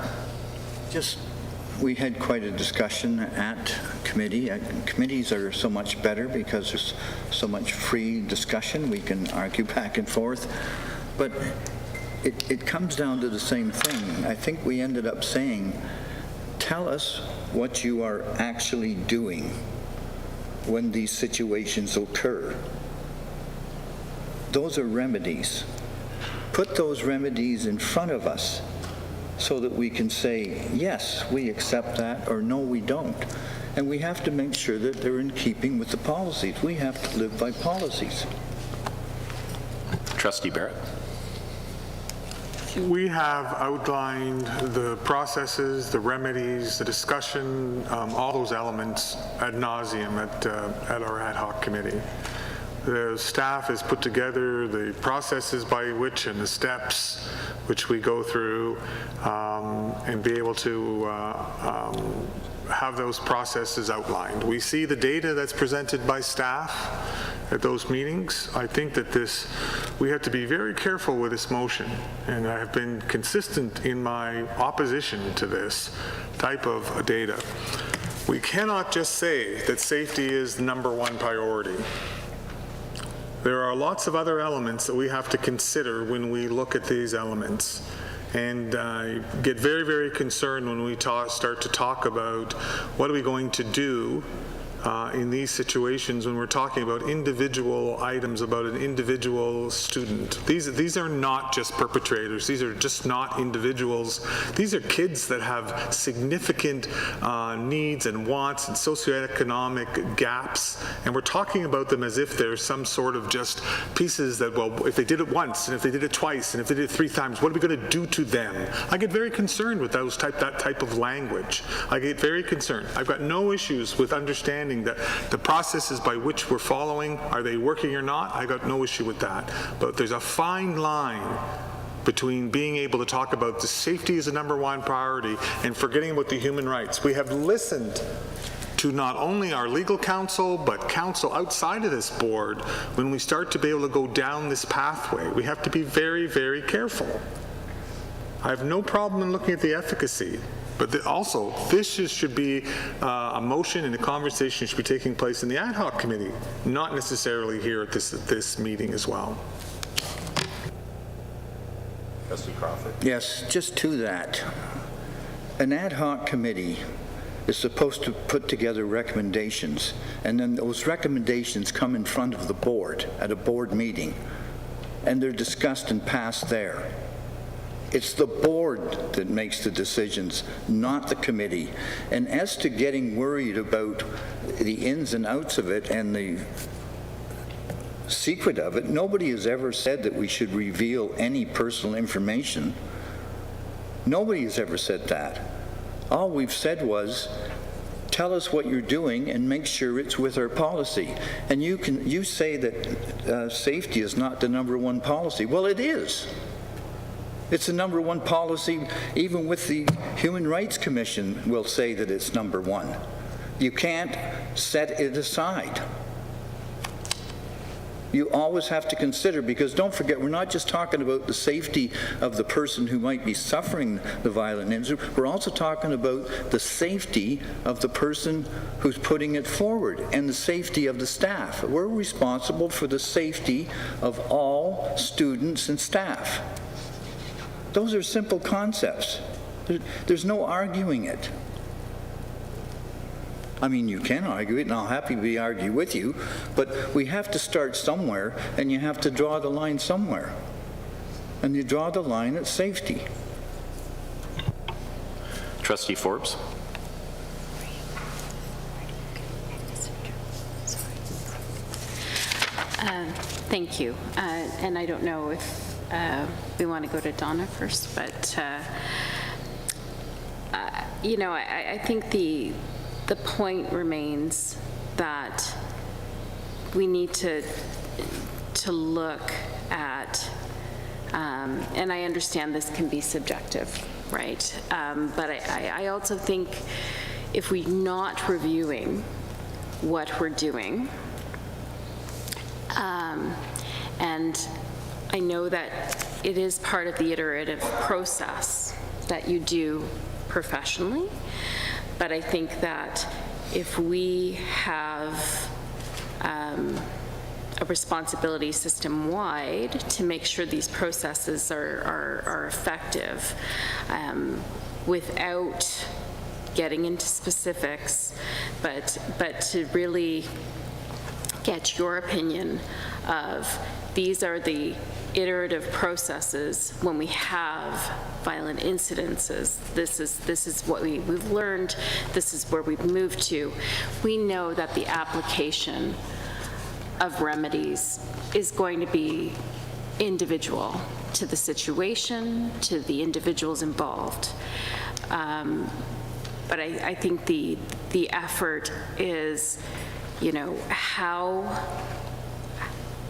We had quite a discussion at committee. Committees are so much better because there's so much free discussion. We can argue back and forth, but it comes down to the same thing. I think we ended up saying, tell us what you are actually doing when these situations occur. Those are remedies. Put those remedies in front of us so that we can say, yes, we accept that, or no, we don't. And we have to make sure that they're in keeping with the policies. We have to live by policies. Trustee Barrett. We have outlined the processes, the remedies, the discussion, all those elements ad nauseum at our ad hoc committee. The staff has put together the processes by which and the steps which we go through and be able to have those processes outlined. We see the data that's presented by staff at those meetings. I think that we have to be very careful with this motion, and I have been consistent in my opposition to this type of data. We cannot just say that safety is the #1 priority. There are lots of other elements that we have to consider when we look at these elements. And I get very, very concerned when we start to talk about what are we going to do in these situations when we're talking about individual items about an individual student. These are not just perpetrators. These are just not individuals. These are kids that have significant needs and wants and socioeconomic gaps, and we're talking about them as if they're some sort of just pieces that, well, if they did it once, and if they did it twice, and if they did it 3 times, what are we going to do to them? I get very concerned with that type of language. I get very concerned. I've got no issues with understanding that the processes by which we're following, are they working or not? I got no issue with that. But there's a fine line between being able to talk about the safety as a #1 priority and forgetting about the human rights. We have listened to not only our legal counsel, but counsel outside of this board. When we start to be able to go down this pathway, we have to be very, very careful. I have no problem in looking at the efficacy, but also this should be a motion and a conversation should be taking place in the ad hoc committee, not necessarily here at this meeting as well. Trustee Crawford. Yes, just to that. An ad hoc committee is supposed to put together recommendations, and then those recommendations come in front of the board at a board meeting, and they're discussed and passed there. It's the board that makes the decisions, not the committee. And as to getting worried about the ins and outs of it and the secret of it, nobody has ever said that we should reveal any personal information. Nobody has ever said that. All we've said was, tell us what you're doing and make sure it's with our policy. And you say that safety is not the #1 policy. Well, it is. It's the #1 policy. Even with the Human Rights Commission will say that it's #1. You can't set it aside. You always have to consider, because don't forget, we're not just talking about the safety of the person who might be suffering the violent incident, we're also talking about the safety of the person who's putting it forward and the safety of the staff. We're responsible for the safety of all students and staff. Those are simple concepts. There's no arguing it. I mean, you can argue it, and I'll happily argue with you, but we have to start somewhere, and you have to draw the line somewhere. And you draw the line at safety. Trustee Forbes. Thank you. And I don't know if we want to go to Donna first, but you know, I think the point remains that we need to look at, and I understand this can be subjective, right? But I also think if we're not reviewing what we're doing, and I know that it is part of the iterative process that you do professionally, but I think that if we have a responsibility system-wide to make sure these processes are effective, without getting into specifics, but to really get your opinion of these are the iterative processes when we have violent incidences. This is what we've learned. This is where we've moved to. We know that the application of remedies is going to be individual to the situation, to the individuals involved. But I think the effort is, you know,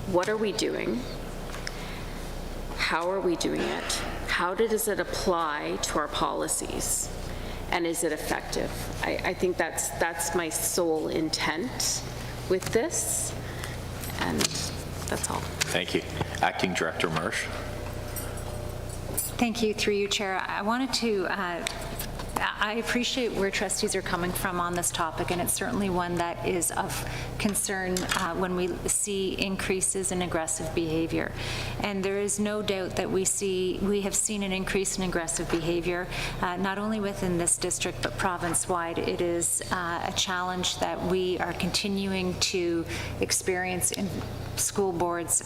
what are we doing? How are we doing it? How does it apply to our policies? And is it effective? I think that's my sole intent with this, and that's all. Thank you. Acting Director Marsh. Thank you, through you, Chair. I wanted to I appreciate where trustees are coming from on this topic, and it's certainly one that is of concern when we see increases in aggressive behavior. And there is no doubt that we have seen an increase in aggressive behavior, not only within this district, but province-wide. It is a challenge that we are continuing to experience in school boards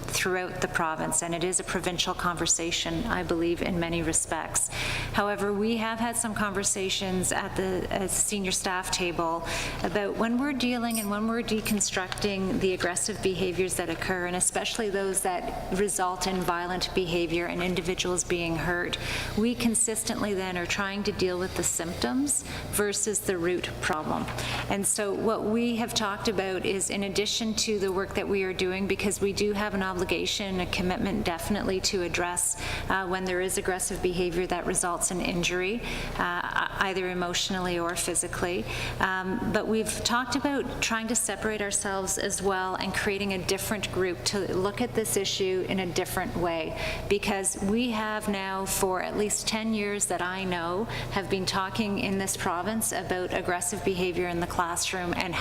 throughout the province, and it is a provincial conversation, I believe, in many respects. However, we have had some conversations at the senior staff table about when we're dealing and when we're deconstructing the aggressive behaviors that occur, and especially those that result in violent behavior and individuals being hurt, we consistently then are trying to deal with the symptoms versus the root problem. And so what we have talked about is, in addition to the work that we are doing, because we do have an obligation and a commitment definitely to address when there is aggressive behavior that results in injury, either emotionally or physically. But we've talked about trying to separate ourselves as well and creating a different group to look at this issue in a different way, because we have now, for at least 10 years that I know, have been talking in this province about aggressive behavior in the classroom and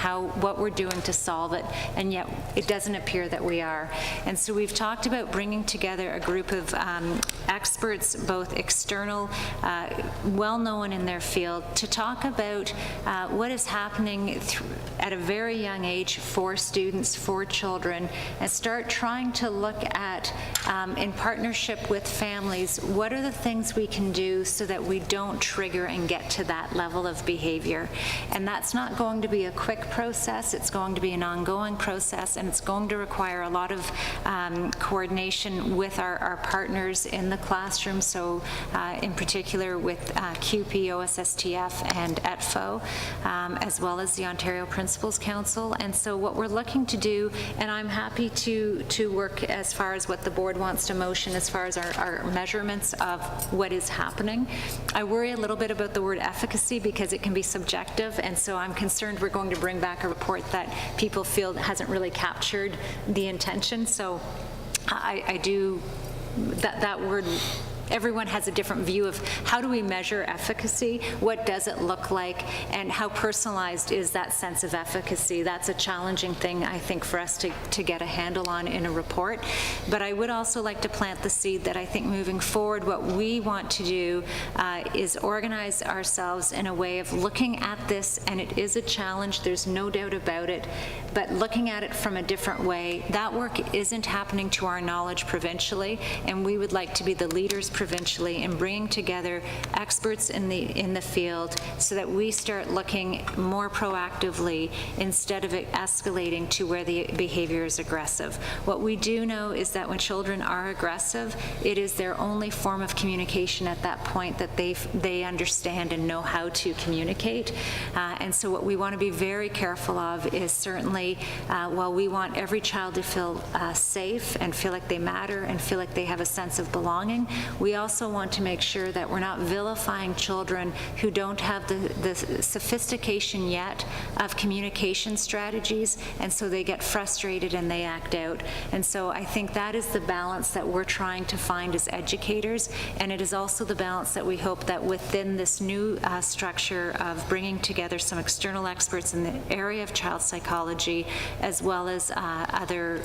what we're doing to solve it, and yet it doesn't appear that we are. And so we've talked about bringing together a group of experts, both external, well-known in their field, to talk about what is happening at a very young age for students, for children, and start trying to look at, in partnership with families, what are the things we can do so that we don't trigger and get to that level of behavior. And that's not going to be a quick process. It's going to be an ongoing process, and it's going to require a lot of coordination with our partners in the classroom, so in particular with CUPE, OSSTF, and ETFO, as well as the Ontario Principals Council. And so what we're looking to do, and I'm happy to work as far as what the board wants to motion as far as our measurements of what is happening. I worry a little bit about the word efficacy because it can be subjective, and so I'm concerned we're going to bring back a report that people feel hasn't really captured the intention. So I do, that word, everyone has a different view of how do we measure efficacy, what does it look like, and how personalized is that sense of efficacy. That's a challenging thing, I think, for us to get a handle on in a report. But I would also like to plant the seed that I think moving forward, what we want to do is organize ourselves in a way of looking at this, and it is a challenge, there's no doubt about it, but looking at it from a different way. That work isn't happening to our knowledge provincially, and we would like to be the leaders provincially in bringing together experts in the field so that we start looking more proactively instead of it escalating to where the behavior is aggressive. What we do know is that when children are aggressive, it is their only form of communication at that point that they understand and know how to communicate. And so what we want to be very careful of is certainly, while we want every child to feel safe and feel like they matter and feel like they have a sense of belonging, we also want to make sure that we're not vilifying children who don't have the sophistication yet of communication strategies, and so they get frustrated and they act out. And so I think that is the balance that we're trying to find as educators, and it is also the balance that we hope that within this new structure of bringing together some external experts in the area of child psychology, as well as other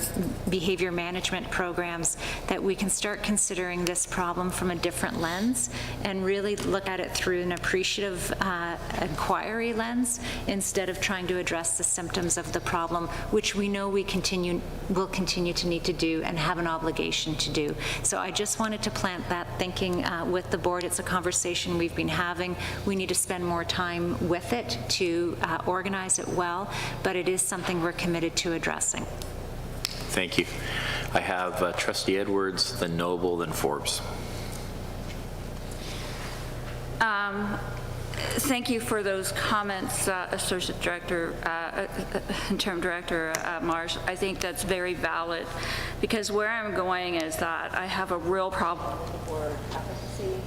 behavior management programs, that we can start considering this problem from a different lens and really look at it through an appreciative inquiry lens instead of trying to address the symptoms of the problem, which we know we will continue to need to do and have an obligation to do. So I just wanted to plant that thinking with the board. It's a conversation we've been having. We need to spend more time with it to organize it well, but it is something we're committed to addressing. Thank you. I have Trustee Edwards, then Noble, then Forbes. Thank you for those comments, Associate Director, Interim Director Marsh. I think that's very valid, because where I'm going is that I have a real problem with the word efficacy.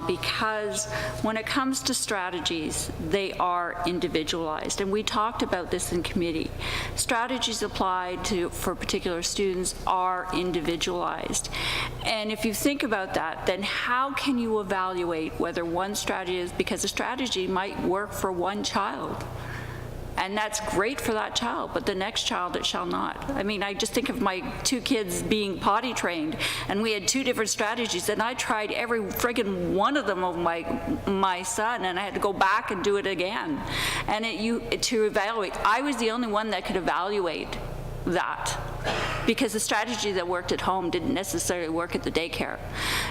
because when it comes to strategies, they are individualized. And we talked about this in committee. Strategies applied for particular students are individualized. And if you think about that, then how can you evaluate whether one strategy is, because a strategy might work for one child, and that's great for that child, but the next child it shall not. I mean, I just think of my 2 kids being potty trained, and we had 2 different strategies, and I tried every friggin' one of them of my son, and I had to go back and do it again. And to evaluate, I was the only one that could evaluate that, because the strategy that worked at home didn't necessarily work at the daycare.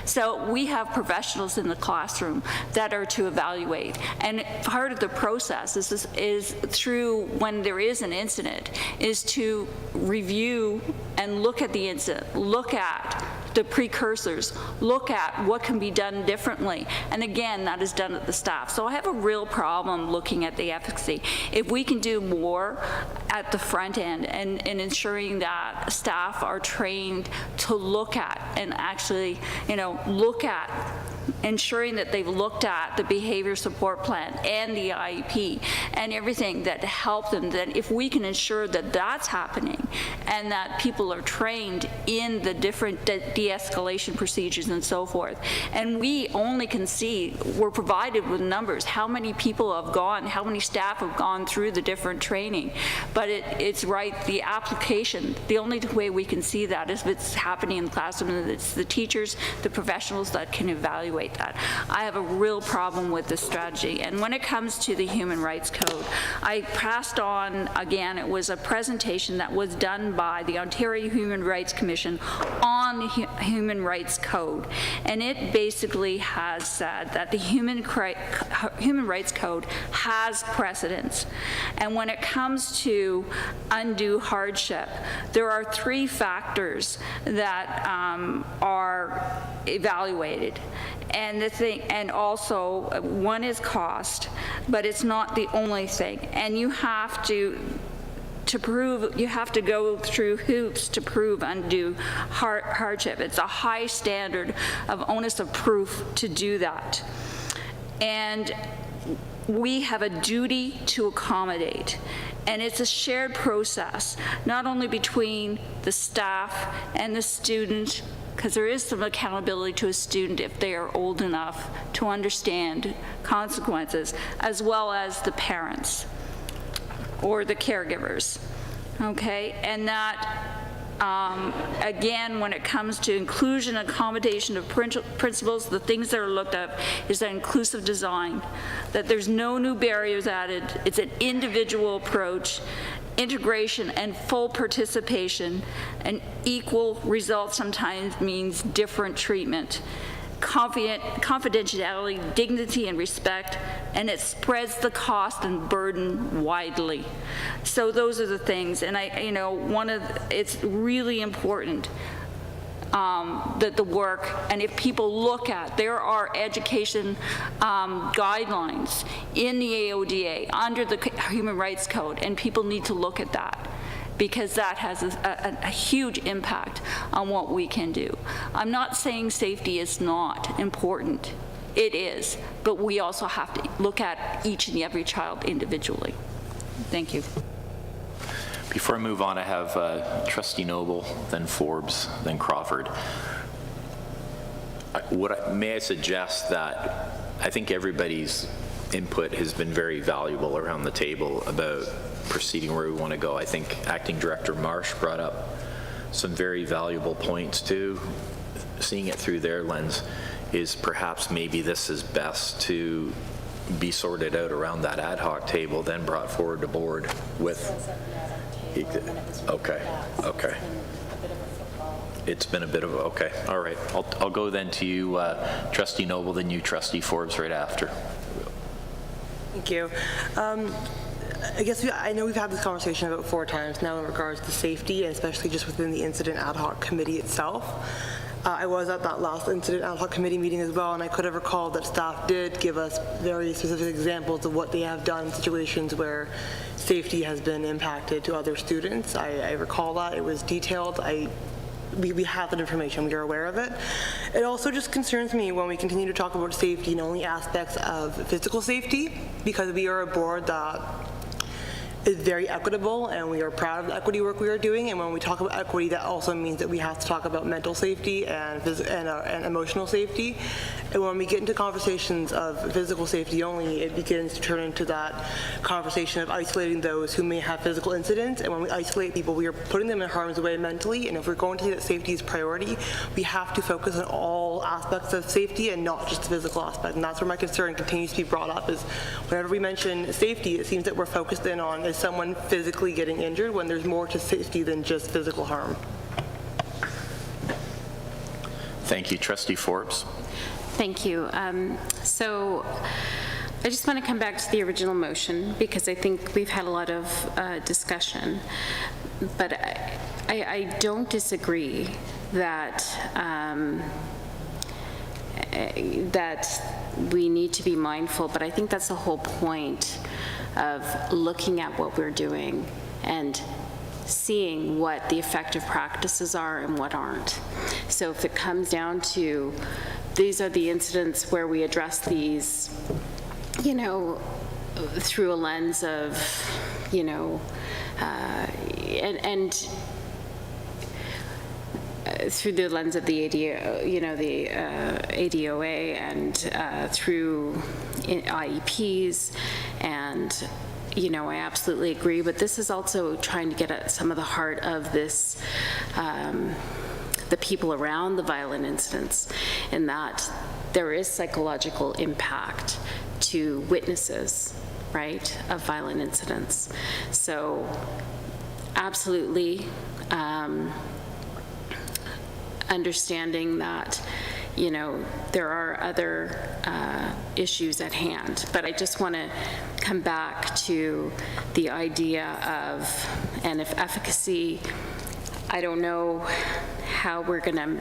So we have professionals in the classroom that are to evaluate, and part of the process is through, when there is an incident, is to review and look at the incident, look at the precursors, look at what can be done differently. And again, that is done at the staff. So I have a real problem looking at the efficacy. If we can do more at the front end and ensuring that staff are trained to look at and actually, look at ensuring that they've looked at the behavior support plan and the IEP and everything that help them, then if we can ensure that that's happening and that people are trained in the different de-escalation procedures and so forth, and we only can see, we're provided with numbers, how many people have gone, how many staff have gone through the different training, but it's right, the application, the only way we can see that is if it's happening in the classroom, and it's the teachers, the professionals that can evaluate that. I have a real problem with this strategy. And when it comes to the Human Rights Code, I passed on, again, it was a presentation that was done by the Ontario Human Rights Commission on the Human Rights Code. And it basically has said that the Human Rights Code has precedence. And when it comes to undue hardship, there are 3 factors that are evaluated. And also one is cost, but it's not the only thing. And you have to prove, you have to go through hoops to prove undue hardship. It's a high standard of onus of proof to do that. And we have a duty to accommodate. And it's a shared process, not only between the staff and the student, because there is some accountability to a student if they are old enough to understand consequences, as well as the parents or the caregivers, okay? And that, again, when it comes to inclusion and accommodation of principles, the things that are looked at is that inclusive design, that there's no new barriers added, it's an individual approach, integration and full participation, and equal results sometimes means different treatment, confidentiality, dignity, and respect, and it spreads the cost and burden widely. So those are the things, and it's really important that the work, and if people look at, there are education guidelines in the AODA under the Human Rights Code, and people need to look at that, because that has a huge impact on what we can do. I'm not saying safety is not important. It is, but we also have to look at each and every child individually. Thank you. Before I move on, I have Trustee Noble, then Forbes, then Crawford. May I suggest that I think everybody's input has been very valuable around the table about proceeding where we want to go. I think Acting Director Marsh brought up some very valuable points too. Seeing it through their lens is perhaps maybe this is best to be sorted out around that ad hoc table, then brought forward to board with. Okay. It's been a bit of okay. All right. I'll go then to you, Trustee Noble, then you, Trustee Forbes, right after. Thank you. I guess I know we've had this conversation about 4 times now in regards to safety, and especially just within the Incident Ad Hoc Committee itself. I was at that last Incident Ad Hoc Committee meeting as well, and I could have recalled that staff did give us very specific examples of what they have done in situations where safety has been impacted to other students. I recall that. It was detailed. I we have that information, we are aware of it. It also just concerns me when we continue to talk about safety and only aspects of physical safety, because we are a board that is very equitable, and we are proud of the equity work we are doing. And when we talk about equity, that also means that we have to talk about mental safety and emotional safety. And when we get into conversations of physical safety only, it begins to turn into that conversation of isolating those who may have physical incidents. And when we isolate people, we are putting them in harm's way mentally. And if we're going to say that safety is priority, we have to focus on all aspects of safety and not just the physical aspect. And that's where my concern continues to be brought up, is whenever we mention safety, it seems that we're focused in on is someone physically getting injured, when there's more to safety than just physical harm. Thank you. Trustee Forbes. Thank you. So I just want to come back to the original motion, because I think we've had a lot of discussion, but I don't disagree that that we need to be mindful, but I think that's the whole point of looking at what we're doing and seeing what the effective practices are and what aren't. So if it comes down to, these are the incidents where we address these, you know, through a lens of, you know, through the lens of the ADO, you know, the ADOA, and through IEPs, and you know, I absolutely agree. But this is also trying to get at some of the heart of this, the people around the violent incidents, in that there is psychological impact to witnesses, right, of violent incidents. So absolutely. Understanding that, you know, there are other issues at hand. But I just want to come back to the idea of, and if efficacy, I don't know how we're going to,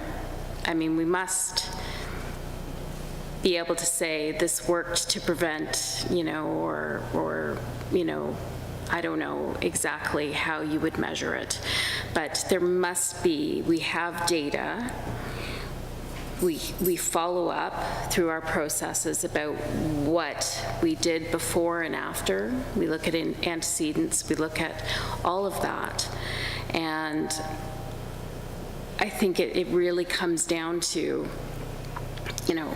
I mean, we must be able to say this worked to prevent, you know, or you know, I don't know exactly how you would measure it, but there must be, we have data, we follow up through our processes about what we did before and after. We look at antecedents, we look at all of that. And I think it really comes down to, you know,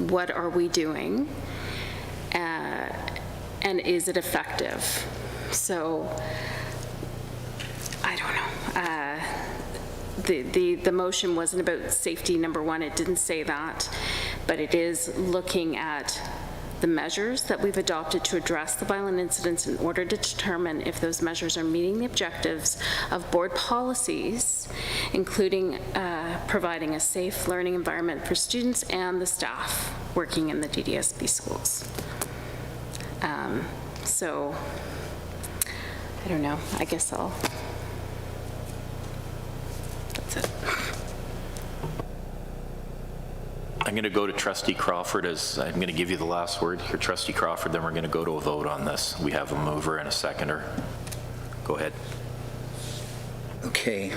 what are we doing? And is it effective? So, I don't know. The motion wasn't about safety, number one, it didn't say that, but it is looking at the measures that we've adopted to address the violent incidents in order to determine if those measures are meeting the objectives of board policies, including providing a safe learning environment for students and the staff working in the DDSB schools. So, I don't know, I guess that's it. I'm going to go to Trustee Crawford, as I'm going to give you the last word here, Trustee Crawford, then we're going to go to a vote on this. We have a mover and a seconder. Go ahead. Okay,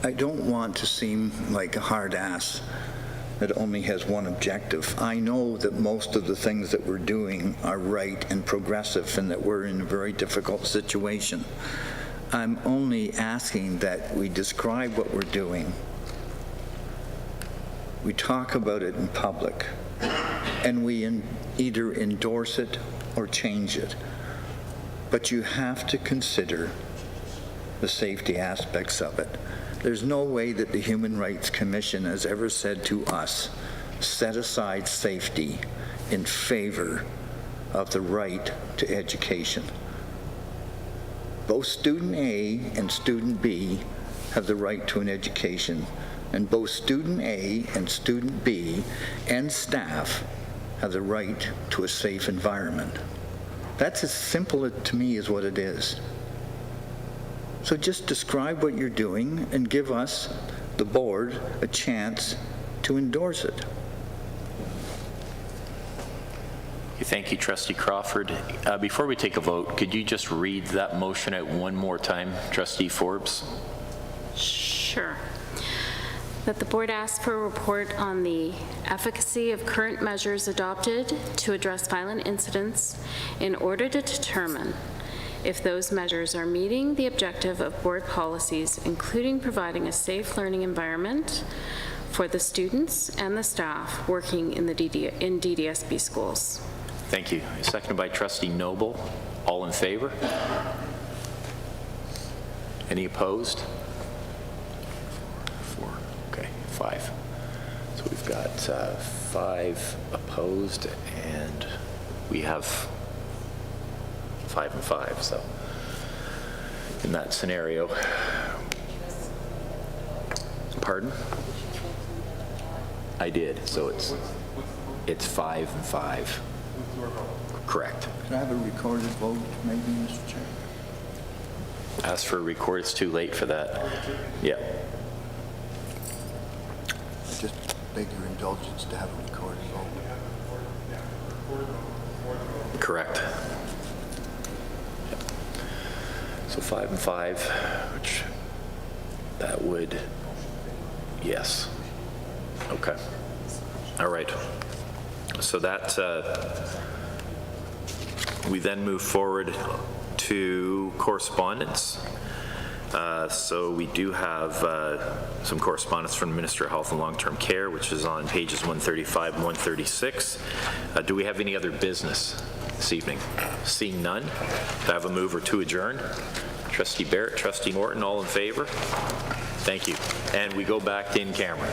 I don't want to seem like a hard ass that only has one objective. I know that most of the things that we're doing are right and progressive, and that we're in a very difficult situation. I'm only asking that we describe what we're doing. We talk about it in public, and we either endorse it or change it. But you have to consider the safety aspects of it. There's no way that the Human Rights Commission has ever said to us, set aside safety in favor of the right to education. Both student A and student B have the right to an education, and both student A and student B and staff have the right to a safe environment. That's as simple to me as what it is. So just describe what you're doing and give us, the board, a chance to endorse it. Thank you, Trustee Crawford. Before we take a vote, could you just read that motion out one more time, Trustee Forbes? Sure. That the board asks for a report on the efficacy of current measures adopted to address violent incidents in order to determine if those measures are meeting the objective of board policies, including providing a safe learning environment for the students and the staff working in DDSB schools. Thank you. Seconded by Trustee Noble. All in favor? Any opposed? 4. Okay, 5. So we've got 5 opposed, and we have 5 and 5. So in that scenario, pardon? I did. So it's 5 and 5. Correct. Can I have a recorded vote, maybe, Mr. Chair? Ask for a record. It's too late for that. Yeah. I just beg your indulgence to have a recorded vote. Correct. Yep. So 5 and 5, which that would, yes. Okay. All right. So that, we then move forward to correspondence. So we do have some correspondence from the Minister of Health and Long-Term Care, which is on pages 135 and 136. Do we have any other business this evening? Seeing none, do I have a mover to adjourn? Trustee Barrett, Trustee Norton, all in favor? Thank you. And we go back to in camera.